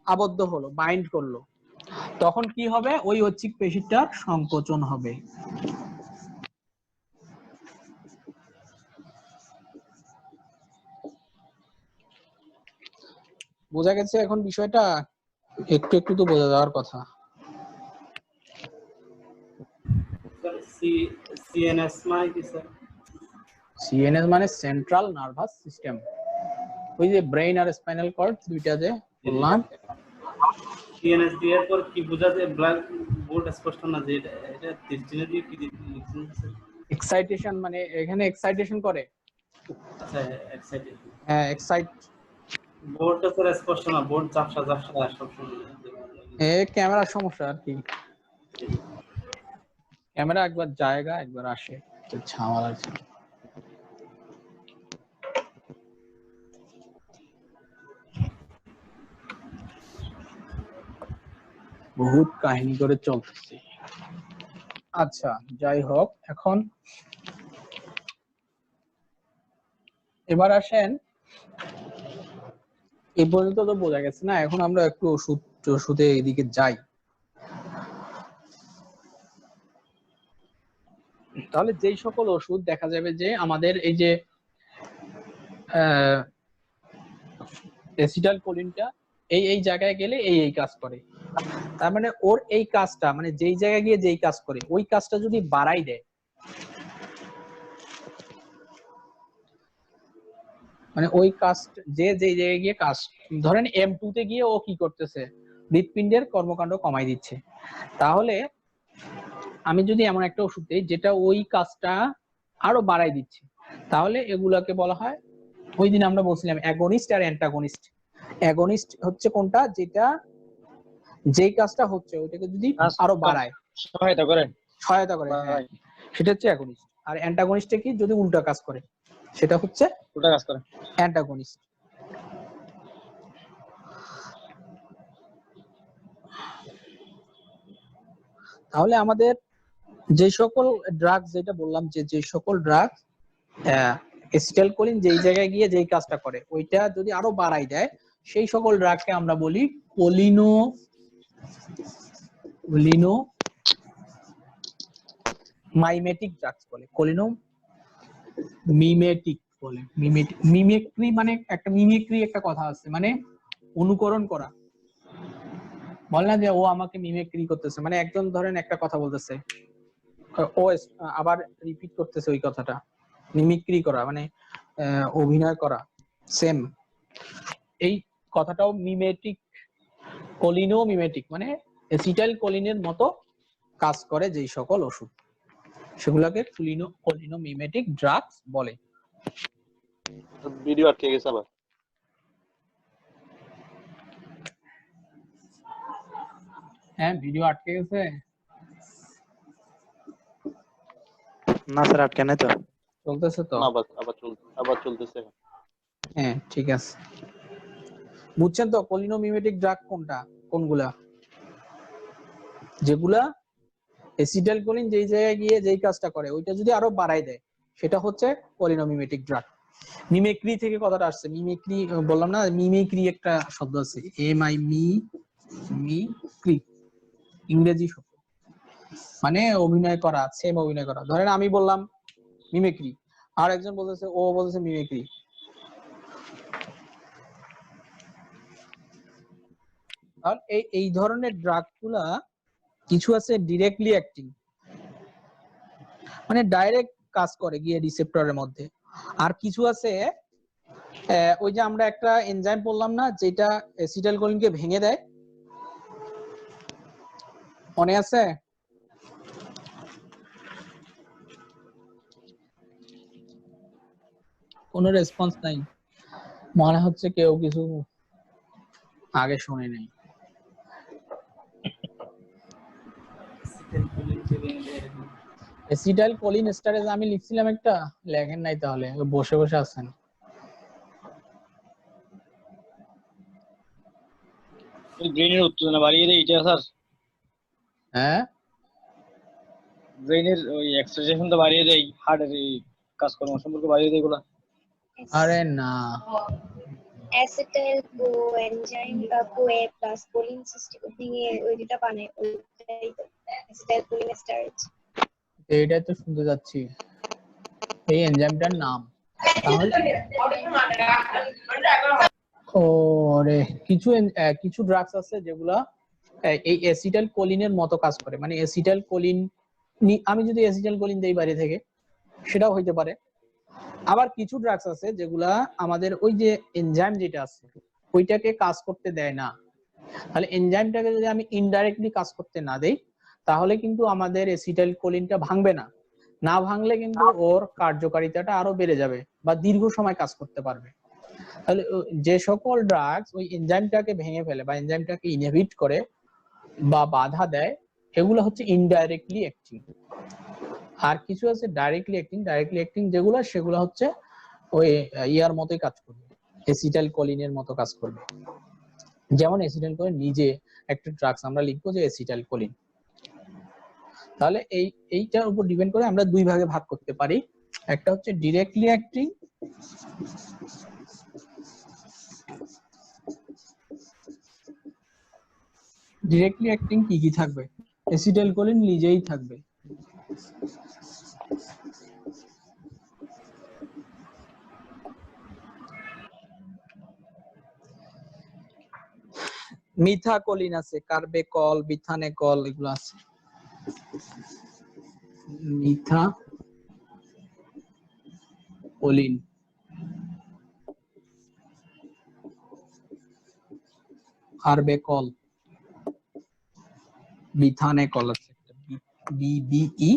আবদ্ধ হলো, বাইন্ড করলো, তখন কি হবে? ওই ঐচ্ছিক পেশিটার সংকোচন হবে। বোঝা গেছে এখন বিষয়টা? একটু একটু তো বোঝা যাওয়ার কথা। স্যার সিএনএস মানে কি স্যার? সিএনএস মানে সেন্ট্রাল নার্ভাস সিস্টেম, ওই যে ব্রেইন আর স্পাইনাল কর্ড দুইটা যে বললাম। সিএনএস দিয়ে পর কি বোঝা যায়? ব্ল্যাক বোর্ড স্পষ্ট না যে এটা দৃষ্টিনে দিয়ে কি লিখছেন স্যার? এক্সাইটেশন মানে এখানে এক্সাইটেশন করে। আচ্ছা, এক্সাইটেড। হ্যাঁ, এক্সাইট। বোর্ডটা স্যার স্পষ্ট না, বোর্ড ঝাপসা ঝাপসা সবসময়। ক্যামেরার সমস্যা আর কি, ক্যামেরা একবার জায়গা একবার আসে, ঝামেলা আছে। বহুত কাহিনী করে চলতেছে। আচ্ছা যাই হোক, এখন এবার আসেন, এই পর্যন্ত তো বোঝা গেছে না, এখন আমরা একটু ওষুধে এদিকে যাই। তাহলে যেই সকল ওষুধ দেখা যাবে যে আমাদের এই যে অ্যাসিটাইলকোলিনটা এই জায়গায় গেলে এই কাজ করে, তার মানে ওর এই কাজটা মানে যেই জায়গায় গিয়ে যেই কাজ করে ওই কাজটা যদি বাড়াই দেয়, মানে ওই কাজ যেই জায়গায় গিয়ে কাজ, ধরেন M2 তে গিয়ে ও কি করতেছে? হৃৎপিণ্ডের কর্মকাণ্ড কমাই দিচ্ছে। তাহলে আমি যদি এমন একটা ওষুধ দিই যেটা ওই কাজটা আরো বাড়াই দিচ্ছে, তাহলে এগুলাকে বলা হয়, ওই দিন আমরা বলছিলাম অ্যাগনিস্ট আর অ্যান্টাগনিস্ট। অ্যাগনিস্ট হচ্ছে কোনটা? যেটা যেই কাজটা হচ্ছে ওইটাকে যদি আরো বাড়ায়, সহায়তা করে। হ্যাঁ, সেটা হচ্ছে অ্যাগনিস্ট। আর অ্যান্টাগনিস্টে কি? যদি উল্টা কাজ করে, সেটা হচ্ছে উল্টা কাজ করে। অ্যান্টাগনিস্ট। তাহলে আমাদের যে সকল ড্রাগ, যেটা বললাম যে সকল ড্রাগ অ্যাসিটাইলকোলিন যেই জায়গায় গিয়ে যেই কাজটা করে ওইটা যদি আরো বাড়াই দেয়, সেই সকল ড্রাগকে আমরা বলি মাইমেটিক ড্রাগস বলে, মিমেটিক বলে। মিমিক্রি মানে একটা কথা আছে, মানে অনুকরণ করা। বল না যে ও আমাকে মিমিক্রি করতেছে, মানে একজন ধরেন একটা কথা বলতেছে, ও আবার রিপিট করতেছে ওই কথাটা, মিমিক্রি করা মানে অভিনয় করা, সেম। এই কথাটাও মিমেটিক, মিমেটিক মানে অ্যাসিটাইলকোলিনের মতো কাজ করে যেই সকল ওষুধ, সেগুলোকে মিমেটিক ড্রাগস বলে। ভিডিও আটকে গেছে আবার। হ্যাঁ, ভিডিও আটকে গেছে। না স্যার আটকে নাই তো। চলতেছে তো? আবার চলতেছে। হ্যাঁ ঠিক আছে, বুঝছেন তো মিমেটিক ড্রাগ কোনগুলা? যেগুলা অ্যাসিটাইলকোলিন যেই জায়গায় গিয়ে যেই কাজটা করে ওইটা যদি আরো বাড়াই দেয়, সেটা হচ্ছে পলিনোমিমেটিক ড্রাগ। মিমিক্রি থেকে কথাটা আসছে, মিমিক্রি বললাম না, মিমিক্রি একটা শব্দ আছে, মিমিক্রি, ইংরেজি শব্দ, মানে অভিনয় করা, সেম অভিনয় করা। ধরেন আমি বললাম মিমিক্রি, আর একজন বলতেছে, ও বলতেছে মিমিক্রি। আর এই ধরনের ড্রাগ গুলা কিছু আছে ডিরেক্টলি অ্যাক্টিং, মানে ডাইরেক্ট কাজ করে গিয়ে রিসেপ্টরের মধ্যে, আর কিছু আছে ওই যে আমরা একটা এনজাইম বললাম না যেটা অ্যাসিটাইলকোলিনকে ভেঙে দেয়, মনে আছে? কোনো রেসপন্স নাই। মনে হচ্ছে কেউ কিছু আগে শুনে নেই। অ্যাসিটাইল কোলিন এস্টারেজ আমি লিখছিলাম একটা, লেখেন নাই তাহলে, বসে বসে আছেন। ব্রেনের উত্তেজনা বাড়িয়ে দেয় এটা স্যার, হ্যাঁ ব্রেনের ওই এক্সারসাইজটা বাড়িয়ে দেয়, হার্টের এই কাজকর্ম সম্পর্কে বাড়িয়ে দেয় এগুলা। আরে না, acetyl coenzyme CoA plus choline system ভেঙে ওই যেটা বানায় ওইটাই তো অ্যাসিটাইল কোলিন এস্টারেজ। এইটাই তো শুনতে যাচ্ছি, এই এনজাইমটার নাম। তাহলে ওরে কিছু ড্রাগস আছে যেগুলা এই অ্যাসিটাইল কোলিনের মতো কাজ করে, মানে অ্যাসিটাইল কোলিন, আমি যদি অ্যাসিটাইল কোলিন দেই বাইরে থেকে সেটাও হইতে পারে। আবার কিছু ড্রাগস আছে যেগুলা আমাদের ওই যে এনজাইম যেটা আছে ওইটাকে কাজ করতে দেয় না। তাহলে এনজাইমটাকে যদি আমি ইনডাইরেক্টলি কাজ করতে না দেই তাহলে কিন্তু আমাদের অ্যাসিটাইল কোলিনটা ভাঙবে না। না ভাঙলে কিন্তু ওর কার্যকারিতাটা আরো বেড়ে যাবে বা দীর্ঘ সময় কাজ করতে পারবে। তাহলে যে সকল ড্রাগস ওই এনজাইমটাকে ভেঙে ফেলে বা এনজাইমটাকে ইনহিবিট করে বা বাধা দেয় এগুলো হচ্ছে ইনডাইরেক্টলি অ্যাক্টিং। আর কিছু আছে ডাইরেক্টলি অ্যাক্টিং যেগুলো, সেগুলো হচ্ছে ওই ইয়ার মতোই কাজ করবে, অ্যাসিটাইল কোলিনের মতো কাজ করবে। যেমন অ্যাসিটাইল কোলিন নিজে একটা ড্রাগস, আমরা লিখবো যে অ্যাসিটাইল কোলিন। তাহলে এইটার উপর ডিপেন্ড করে আমরা দুই ভাগে ভাগ করতে পারি, একটা হচ্ছে ডিরেক্টলি অ্যাক্টিং, ডিরেক্টলি অ্যাক্টিং কি কি থাকবে, অ্যাসিটাইল কোলিন নিজেই থাকবে। মিথাকোলিন আছে, কার্বেকল, বিথানেকল, এগুলো আছে। মিথাকোলিন, কার্বেকল, বিথানেকল আছে, বিবিই,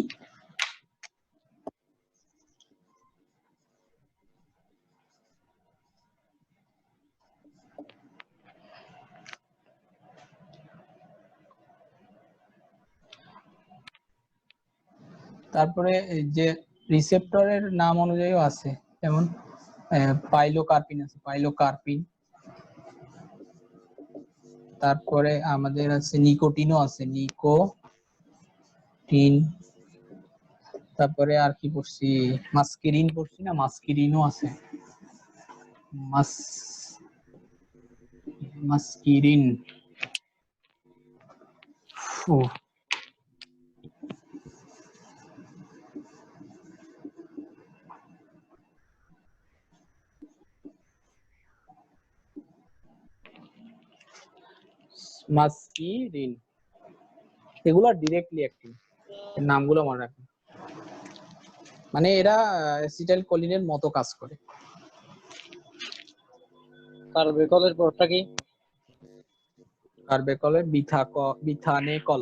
তারপরে যে রিসেপ্টরের নাম অনুযায়ীও আছে, যেমন পাইলোকার্পিন আছে, পাইলোকার্পিন। তারপরে আমাদের আছে নিকোটিনও আছে, নিকোটিন। তারপরে আর কি পড়ছি, মাস্কিরিন পড়ছি না, মাস্কিরিনও আছে, মাস্কিরিন। মাস্কিরিন, এগুলা ডিরেক্টলি অ্যাক্টিং, নামগুলো মনে রাখবেন। মানে এরা অ্যাসিটাইল কোলিনের মতো কাজ করে। কার্বেকলের পরটা কি? কার্বেকলের বিথানেকল,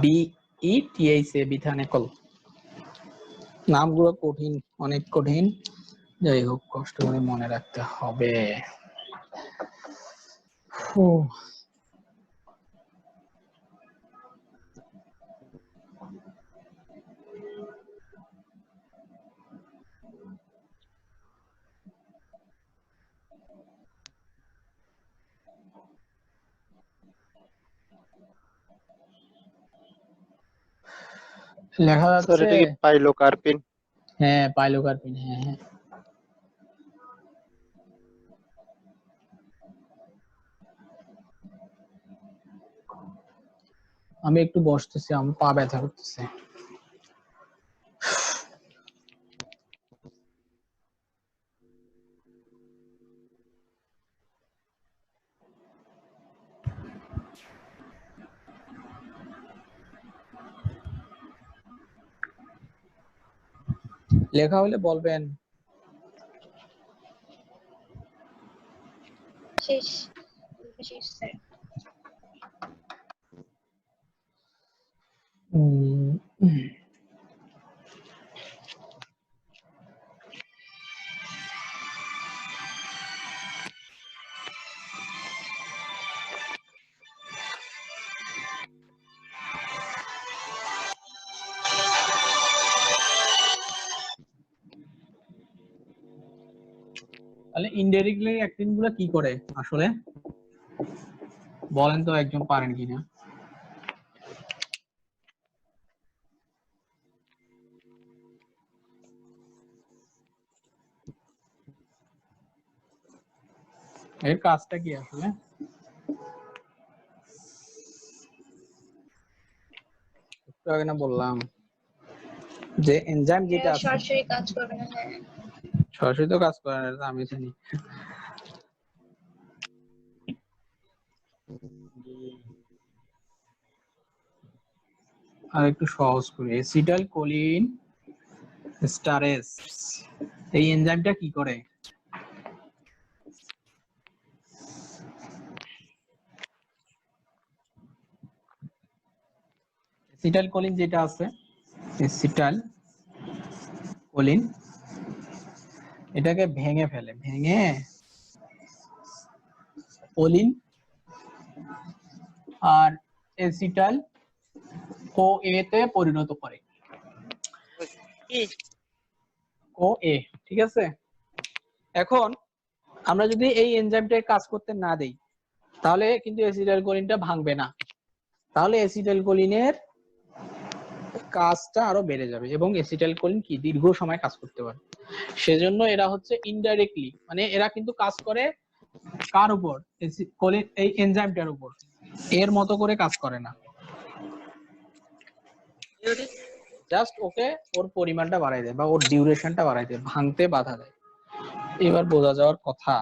বিইটিএইচ, বিথানেকল। নামগুলো কঠিন, অনেক কঠিন, যাই হোক কষ্ট করে মনে রাখতে হবে। লেখা স্যার যাচ্ছে, এটা কি পাইলোকার্পিন? হ্যাঁ পাইলোকার্পিন, হ্যাঁ হ্যাঁ। আমি একটু বসতেছি, আমার পা ব্যথা করতেছে। লেখা হলে বলবেন। শেষ শেষ স্যার। তাহলে ইনডাইরেক্টলি অ্যাক্টিং গুলো কি করে আসলে বলেন তো একজন পারেন কিনা? এর কাজটা কি আসলে? একটু আগে না বললাম যে এনজাইম যেটা আছে সরাসরি কাজ করবে না। হ্যাঁ, সরাসরি তো কাজ করে না, এটা আমি জানি। আর একটু সহজ করি, অ্যাসিটাইল কোলিন স্টারেস এই এনজাইমটা কি করে? অ্যাসিটাইল কোলিন যেটা আছে, অ্যাসিটাইল কোলিন এটাকে ভেঙে ফেলে, ভেঙে কোলিন আর অ্যাসিটাইল কো এ তে পরিণত করে। কো এ, ঠিক আছে? এখন আমরা যদি এই এনজাইমটার কাজ করতে না দেই তাহলে কিন্তু অ্যাসিটাইল কোলিনটা ভাঙবে না, তাহলে অ্যাসিটাইল কোলিনের কাজটা আরো বেড়ে যাবে এবং অ্যাসিটাইল কোলিন কি দীর্ঘ সময় কাজ করতে পারে। সেজন্য এরা হচ্ছে ইনডাইরেক্টলি, মানে এরা কিন্তু কাজ করে কার উপর? কোলিন এই এনজাইমটার উপর, এর মতো করে কাজ করে না, জাস্ট ওকে ওর পরিমাণটা বাড়াই দেয় বা ওর ডিউরেশনটা বাড়াই দেয়, ভাঙতে বাধা দেয়। এবার বোঝা যাওয়ার কথা।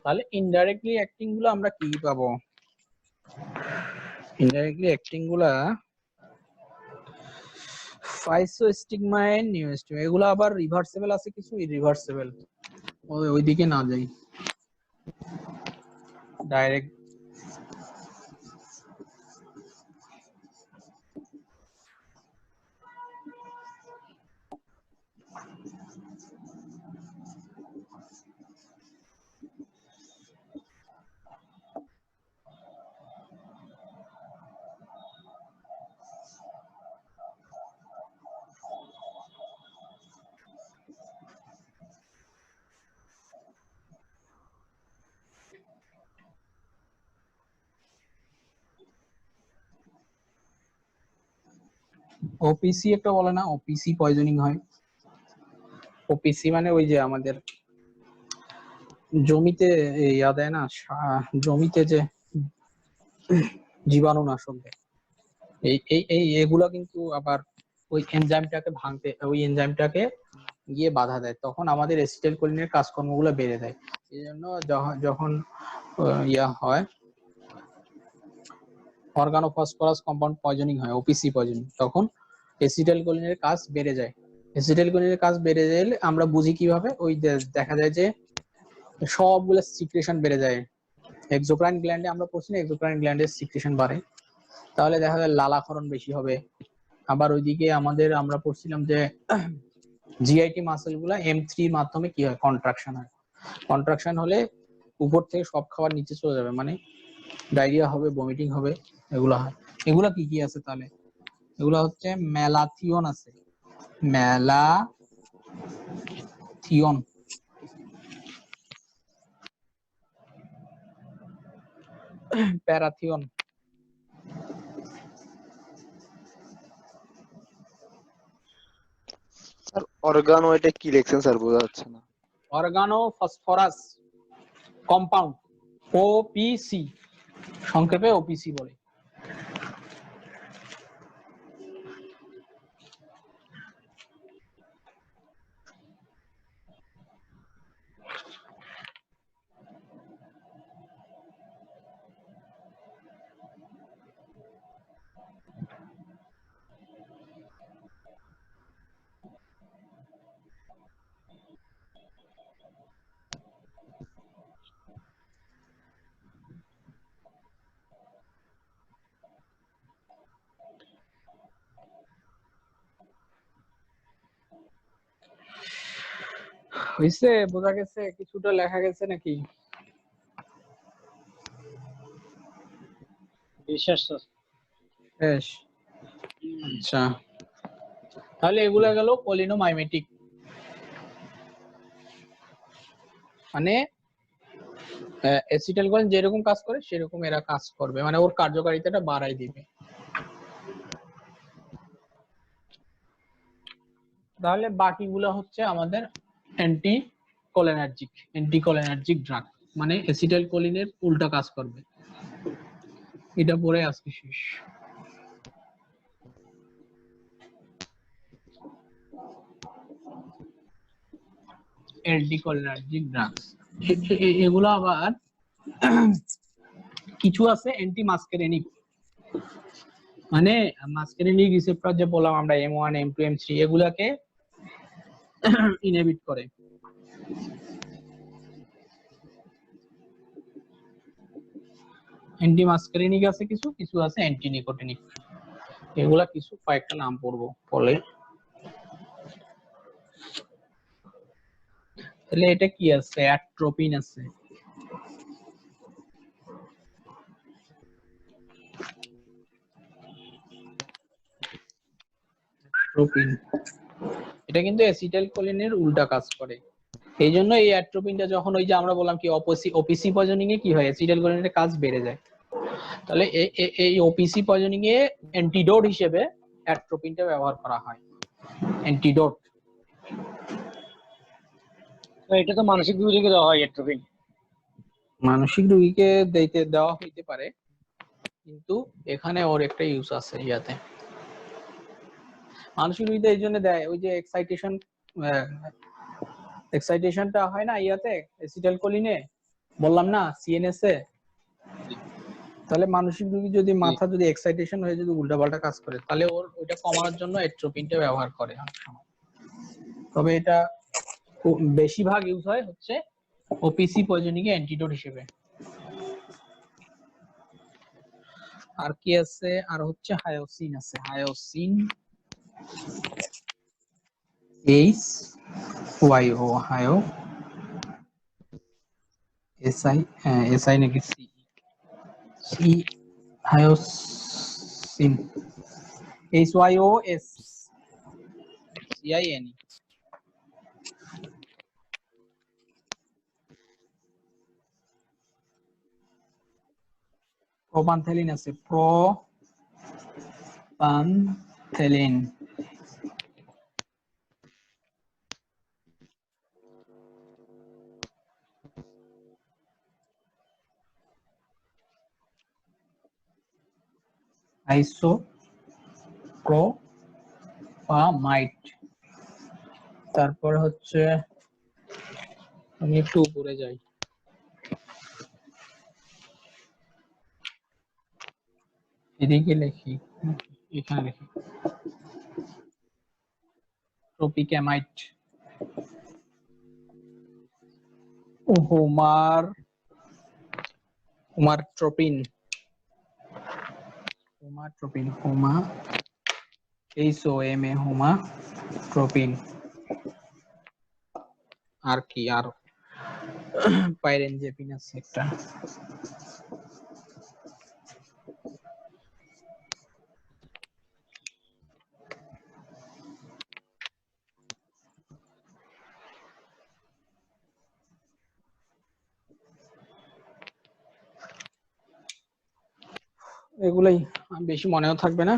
তাহলে ইনডাইরেক্টলি অ্যাক্টিং গুলো আমরা কি পাবো? ইনডাইরেক্টলি অ্যাক্টিং গুলা ফাইসোস্টিগমাইন, নিউস্টিগমা, এগুলো আবার রিভার্সিবল আছে, কিছু ইরিভার্সিবল। ওইদিকে না যাই, ডাইরেক্ট ওপিসি একটা বলে না, ওপিসি পয়জনিং হয়। ওপিসি মানে ওই যে আমাদের জমিতে ইয়া দেয় না, জমিতে যে জীবাণুনাশক দেয়, এই এই এই এগুলা কিন্তু আবার ওই এনজাইমটাকে ভাঙতে, ওই এনজাইমটাকে গিয়ে বাধা দেয়, তখন আমাদের অ্যাসিটাইল কোলিনের কাজকর্মগুলো বেড়ে যায়। এই জন্য যখন ইয়া হয় অর্গানোফসফরাস কম্পাউন্ড পয়জনিং হয়, ওপিসি পয়জনিং, তখন অ্যাসিটাইল কোলিনের কাজ বেড়ে যায়। অ্যাসিটাইল কোলিনের কাজ বেড়ে গেলে আমরা বুঝি কিভাবে? ওই দেখা যায় যে সবগুলো সিক্রেশন বেড়ে যায়। এক্সোক্রাইন গ্ল্যান্ডে আমরা পড়ছি না, এক্সোক্রাইন গ্ল্যান্ডের সিক্রেশন বাড়ে, তাহলে দেখা যায় লালাক্ষরণ বেশি হবে। আবার ওইদিকে আমরা পড়ছিলাম যে জিআইটি মাসেল গুলা M3 এর মাধ্যমে কি হয়? কন্ট্রাকশন হয়। কন্ট্রাকশন হলে উপর থেকে সব খাবার নিচে চলে যাবে, মানে ডায়রিয়া হবে, ভমিটিং হবে, এগুলা হয়। এগুলা কি কি আছে তাহলে? এগুলা হচ্ছে মেলাথিয়ন আছে, মেলাথিয়ন, প্যারাথিয়ন, স্যার অর্গানো এটা কি লিখছেন স্যার, বোঝা যাচ্ছে না। অর্গানো ফসফরাস কম্পাউন্ড, ওপিসি, সংক্ষেপে ওপিসি বলে। হইছে? বোঝা গেছে? কিছুটা লেখা গেছে নাকি? বিশ্বাস স্যার। বেশ, আচ্ছা তাহলে এগুলা গেল পলিনোমাইমেটিক, মানে অ্যাসিটাইলকোলিন যেরকম কাজ করে সেরকম এরা কাজ করবে, মানে ওর কার্যকারিতাটা বাড়াই দিবে। তাহলে বাকিগুলো হচ্ছে আমাদের অ্যান্টিকোলিনার্জিক ড্রাগ, মানে অ্যাসিটাইলকোলিনের উল্টা কাজ করবে। এটা পরে আজকে শেষ। অ্যান্টিকোলিনার্জিক ড্রাগস এগুলো আবার কিছু আছে অ্যান্টি মাস্কেরেনিক, মানে মাস্কেরেনিক রিসেপ্টর যে বললাম আমরা M1 M2 M3 এগুলাকে ইনহিবিট করে। অ্যান্টি মাস্কেরেনিক আছে কিছু, কিছু আছে অ্যান্টি নিকোটিনিক। এগুলা কিছু কয়েকটা নাম পড়বো পরে। তাহলে এটা কি আছে? অ্যাট্রোপিন আছে, অ্যাট্রোপিন এটা কিন্তু অ্যাসিটাইলকোলিনের উল্টা কাজ করে। এই জন্য এই অ্যাট্রোপিনটা যখন ওই যে আমরা বললাম কি ওপিসি পয়জনিং এ কি হয়, অ্যাসিটাইলকোলিনের কাজ বেড়ে যায়। তাহলে এই ওপিসি পয়জনিং এ অ্যান্টিডোট হিসেবে অ্যাট্রোপিনটা ব্যবহার করা হয়, অ্যান্টিডোট। তো এটা তো মানসিক রোগীকে দেওয়া হয় অ্যাট্রোপিন। মানসিক রোগীকে দেওয়া হইতে পারে, কিন্তু এখানে ওর একটা ইউজ আছে ইয়াতে। মানসিক রোগীতে এই জন্য দেয়, ওই যে এক্সাইটেশনটা হয় না ইয়াতে অ্যাসিটাইলকোলিনে, বললাম না সিএনএস এ। তাহলে মানসিক রোগী যদি মাথা যদি এক্সাইটেশন হয়ে যদি উল্টাপাল্টা কাজ করে, তাহলে ওর ওইটা কমানোর জন্য অ্যাট্রোপিনটা ব্যবহার করে অনেক সময়। তবে এটা বেশিরভাগ ইউজ হয় হচ্ছে ওপিসি পয়জনিং এ অ্যান্টিডোট হিসেবে। আর কি আছে? আর হচ্ছে হায়োসিন আছে, হায়োসিন HYO, হায়ো SI নাকি সি, হায়োসিন HYOS CINE। প্রোপানথেলিন আছে, প্রোপানথেলিন আইসোপ্রোপামাইড। তারপর হচ্ছে আমি একটু উপরে যাই, এদিকে লিখি, এখানে লিখি ট্রপিক্যামাইড, হোমারট্রপিন, হোমাট্রপিন। আর কি? আর পাইরেনজেপিন আছে একটা। এগুলাই, বেশি মনেও থাকবে না।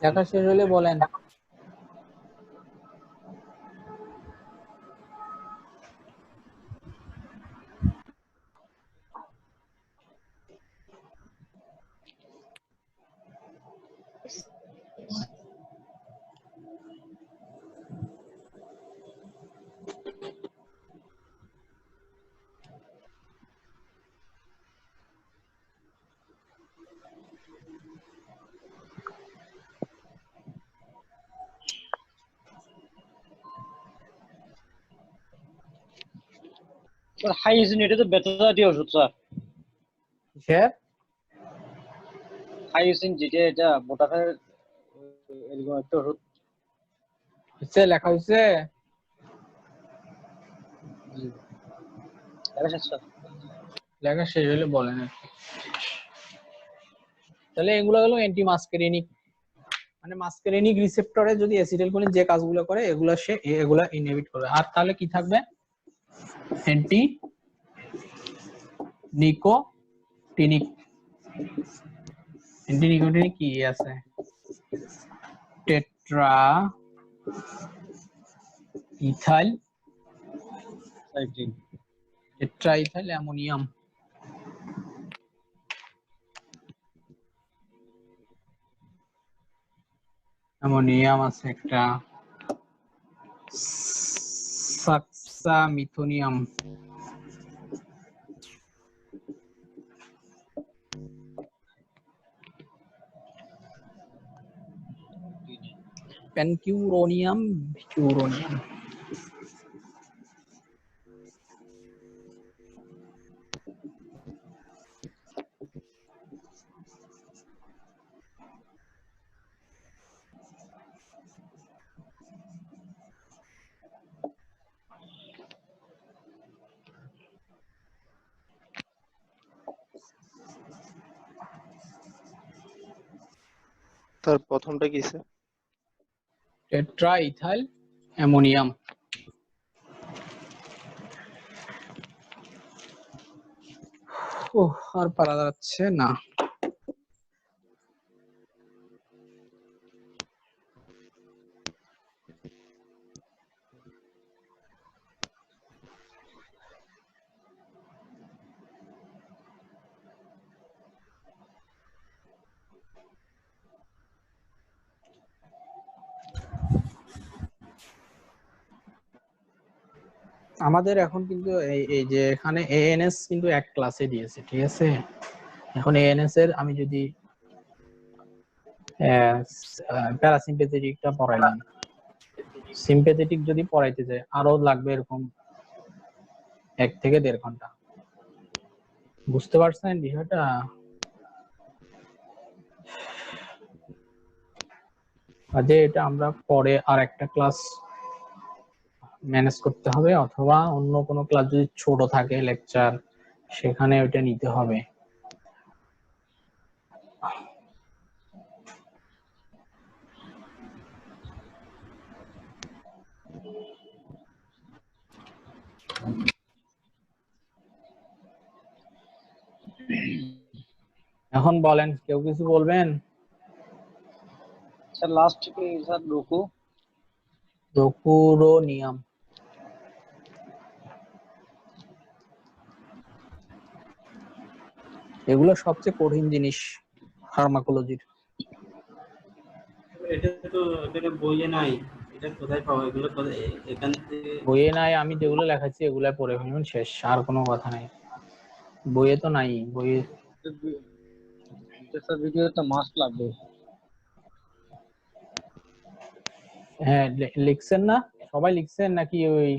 দেখা শেষ হলে বলেন। স্যার হাইজিন এটা তো ব্যথা জাতীয় ওষুধ স্যার। কিসের? হাইওসিন যেটা এটা মোটাফের এরকম একটা ওষুধ। হচ্ছে লেখা হচ্ছে দেখা যাচ্ছে লেখা শেষ হলে বলেন আর কি। তাহলে এগুলো হলো অ্যান্টি মাস্কেরিনিক, মানে মাস্কেরিনিক রিসেপ্টরে যদি অ্যাসিটাইলকোলিন যে কাজগুলো করে এগুলা ইনহিবিট করে। আর তাহলে কি থাকবে? Anti nicotinic. অ্যান্টি নিকোটিনিক কি আছে? Tetra ethyl cycline. Tetra ethyl ammonium. Ammonium আছে একটা, সাক্সামিথোনিয়াম, পেনকিউরোনিয়াম, ভিকিউরোনিয়াম। তার প্রথমটা কি স্যার? Tetra ethyl ammonium. ওহ, আর পারা যাচ্ছে না। আমাদের এখন কিন্তু এই যে এখানে এএনএস কিন্তু এক ক্লাসে দিয়েছে, ঠিক আছে? এখন এএনএস এর আমি যদি প্যারাসিম্পেথেটিকটা পড়াইলাম, সিম্পেথেটিক যদি পড়াইতে যায় আরো লাগবে এরকম 1 থেকে 1.5 ঘন্টা। বুঝতে পারছেন বিষয়টা? কাজে এটা আমরা পরে আর একটা ক্লাস ম্যানেজ করতে হবে, অথবা অন্য কোনো ক্লাস যদি ছোট থাকে লেকচার, সেখানে ওইটা নিতে হবে। এখন বলেন, কেউ কিছু বলবেন? স্যার লাস্ট কি স্যার রুকু? রোকুরোনিয়াম। এগুলো সবচেয়ে কঠিন জিনিস ফার্মাকোলজির। এটা তো এটা বইয়ে নাই, এটা কোথায় পাবো এগুলো? এখান থেকে বইয়ে নাই, আমি যেগুলো লেখাচ্ছি এগুলা পড়ে ফেলবেন, শেষ, আর কোনো কথা নাই। বইয়ে তো নাই, বইয়ে স্যার ভিডিওটা মাস্ট লাগবে। হ্যাঁ লিখছেন না? সবাই লিখছেন নাকি ওই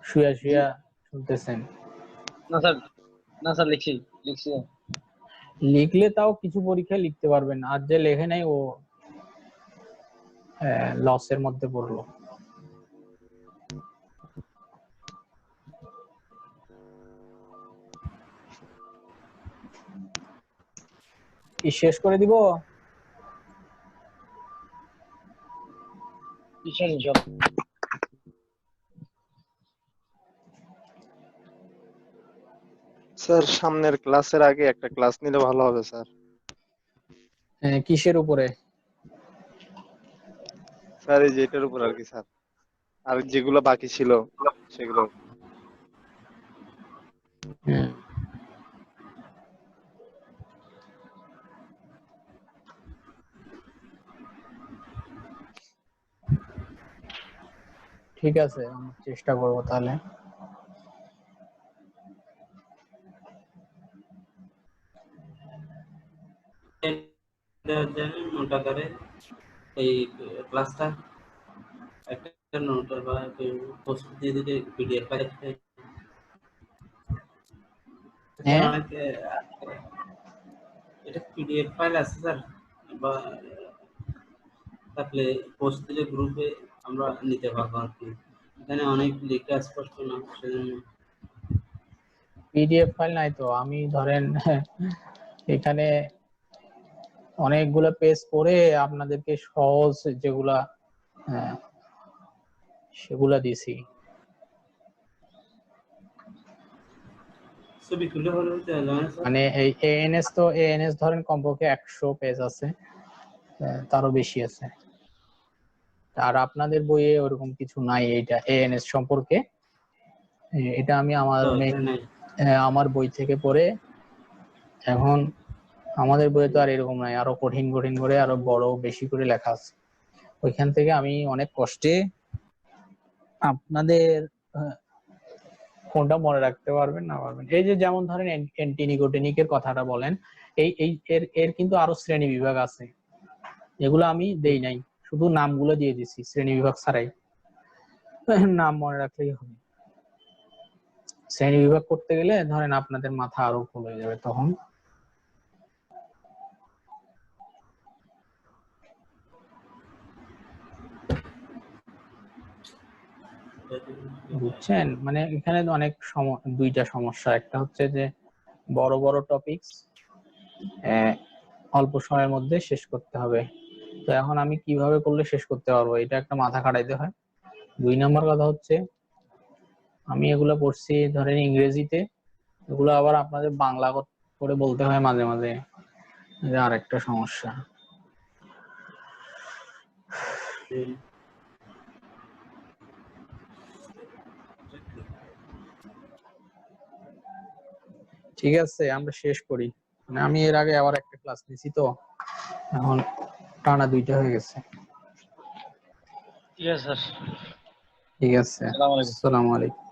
শুয়া শুয়া শুনতেছেন? না স্যার লিখছি। লিখলে তাও কিছু পরীক্ষায় লিখতে পারবেন, আর যে লেখে নাই ও লসের মধ্যে পড়লো। কি শেষ করে দিব? স্যার সামনের ক্লাসের আগে একটা ক্লাস নিলে ভালো হবে স্যার। কিসের উপরে? স্যার এই যেটার উপর আর কি স্যার, আর যেগুলো বাকি ছিল সেগুলো। ঠিক আছে, আমি চেষ্টা করবো তাহলে। নোট আকারে এই ক্লাসটা একটা নোট বা পোস্ট দিয়ে দিলে পিডিএফ ফাইল হ্যাঁ, এটা পিডিএফ ফাইল আছে স্যার, বা থাকলে পোস্ট দিলে গ্রুপে আমরা নিতে পারবো আর কি। এখানে অনেক লেখা স্পষ্ট না, সেজন্য। পিডিএফ ফাইল নাই তো, আমি ধরেন এখানে অনেকগুলো পেজ করে আপনাদেরকে সহজ যেগুলা হ্যাঁ, সেগুলা দিছি। ছবি তুলে হলে দেওয়া যাবে না স্যার? মানে এই এএনএস ধরেন কমপক্ষে 100 পেজ আছে, তারও বেশি আছে। আর আপনাদের বইয়ে ওরকম কিছু নাই এইটা এএনএস সম্পর্কে। এটা আমি তো এখানে নাই। আমার বই থেকে পড়ে, এখন আমাদের বইয়ে তো আর এরকম নাই, আরো কঠিন কঠিন করে আরো বড় বেশি করে লেখা আছে। ওইখান থেকে আমি অনেক কষ্টে আপনাদের কোনটা মনে রাখতে পারবেন না পারবেন। এই যে যেমন ধরেন অ্যান্টিনিকোটিনিকের কথাটা বলেন, এই এর কিন্তু আরো শ্রেণী বিভাগ আছে, এগুলো আমি দেই নাই, শুধু নামগুলো দিয়ে দিছি শ্রেণী বিভাগ ছাড়াই। নাম মনে রাখলেই হবে। শ্রেণী বিভাগ করতে গেলে ধরেন আপনাদের মাথা আরো ফুল হয়ে যাবে তখন। বুঝছেন? মানে এখানে অনেক দুইটা সমস্যা, একটা হচ্ছে যে বড় বড় টপিকস অল্প সময়ের মধ্যে শেষ করতে হবে। তো এখন আমি কিভাবে করলে শেষ করতে পারবো, এটা একটা মাথা খাটাইতে হয়। 2 নম্বর কথা হচ্ছে আমি এগুলো পড়ছি ধরেন ইংরেজিতে, এগুলো আবার আপনাদের বাংলা করে বলতে হয় মাঝে মাঝে, এটা আরেকটা সমস্যা। ঠিক আছে, আমরা শেষ করি। মানে আমি এর আগে আবার একটা ক্লাস নিছি তো, এখন টানা 2টা হয়ে গেছে। ঠিক আছে স্যার, ঠিক আছে, আসসালামু আলাইকুম। আসসালামু আলাইকুম।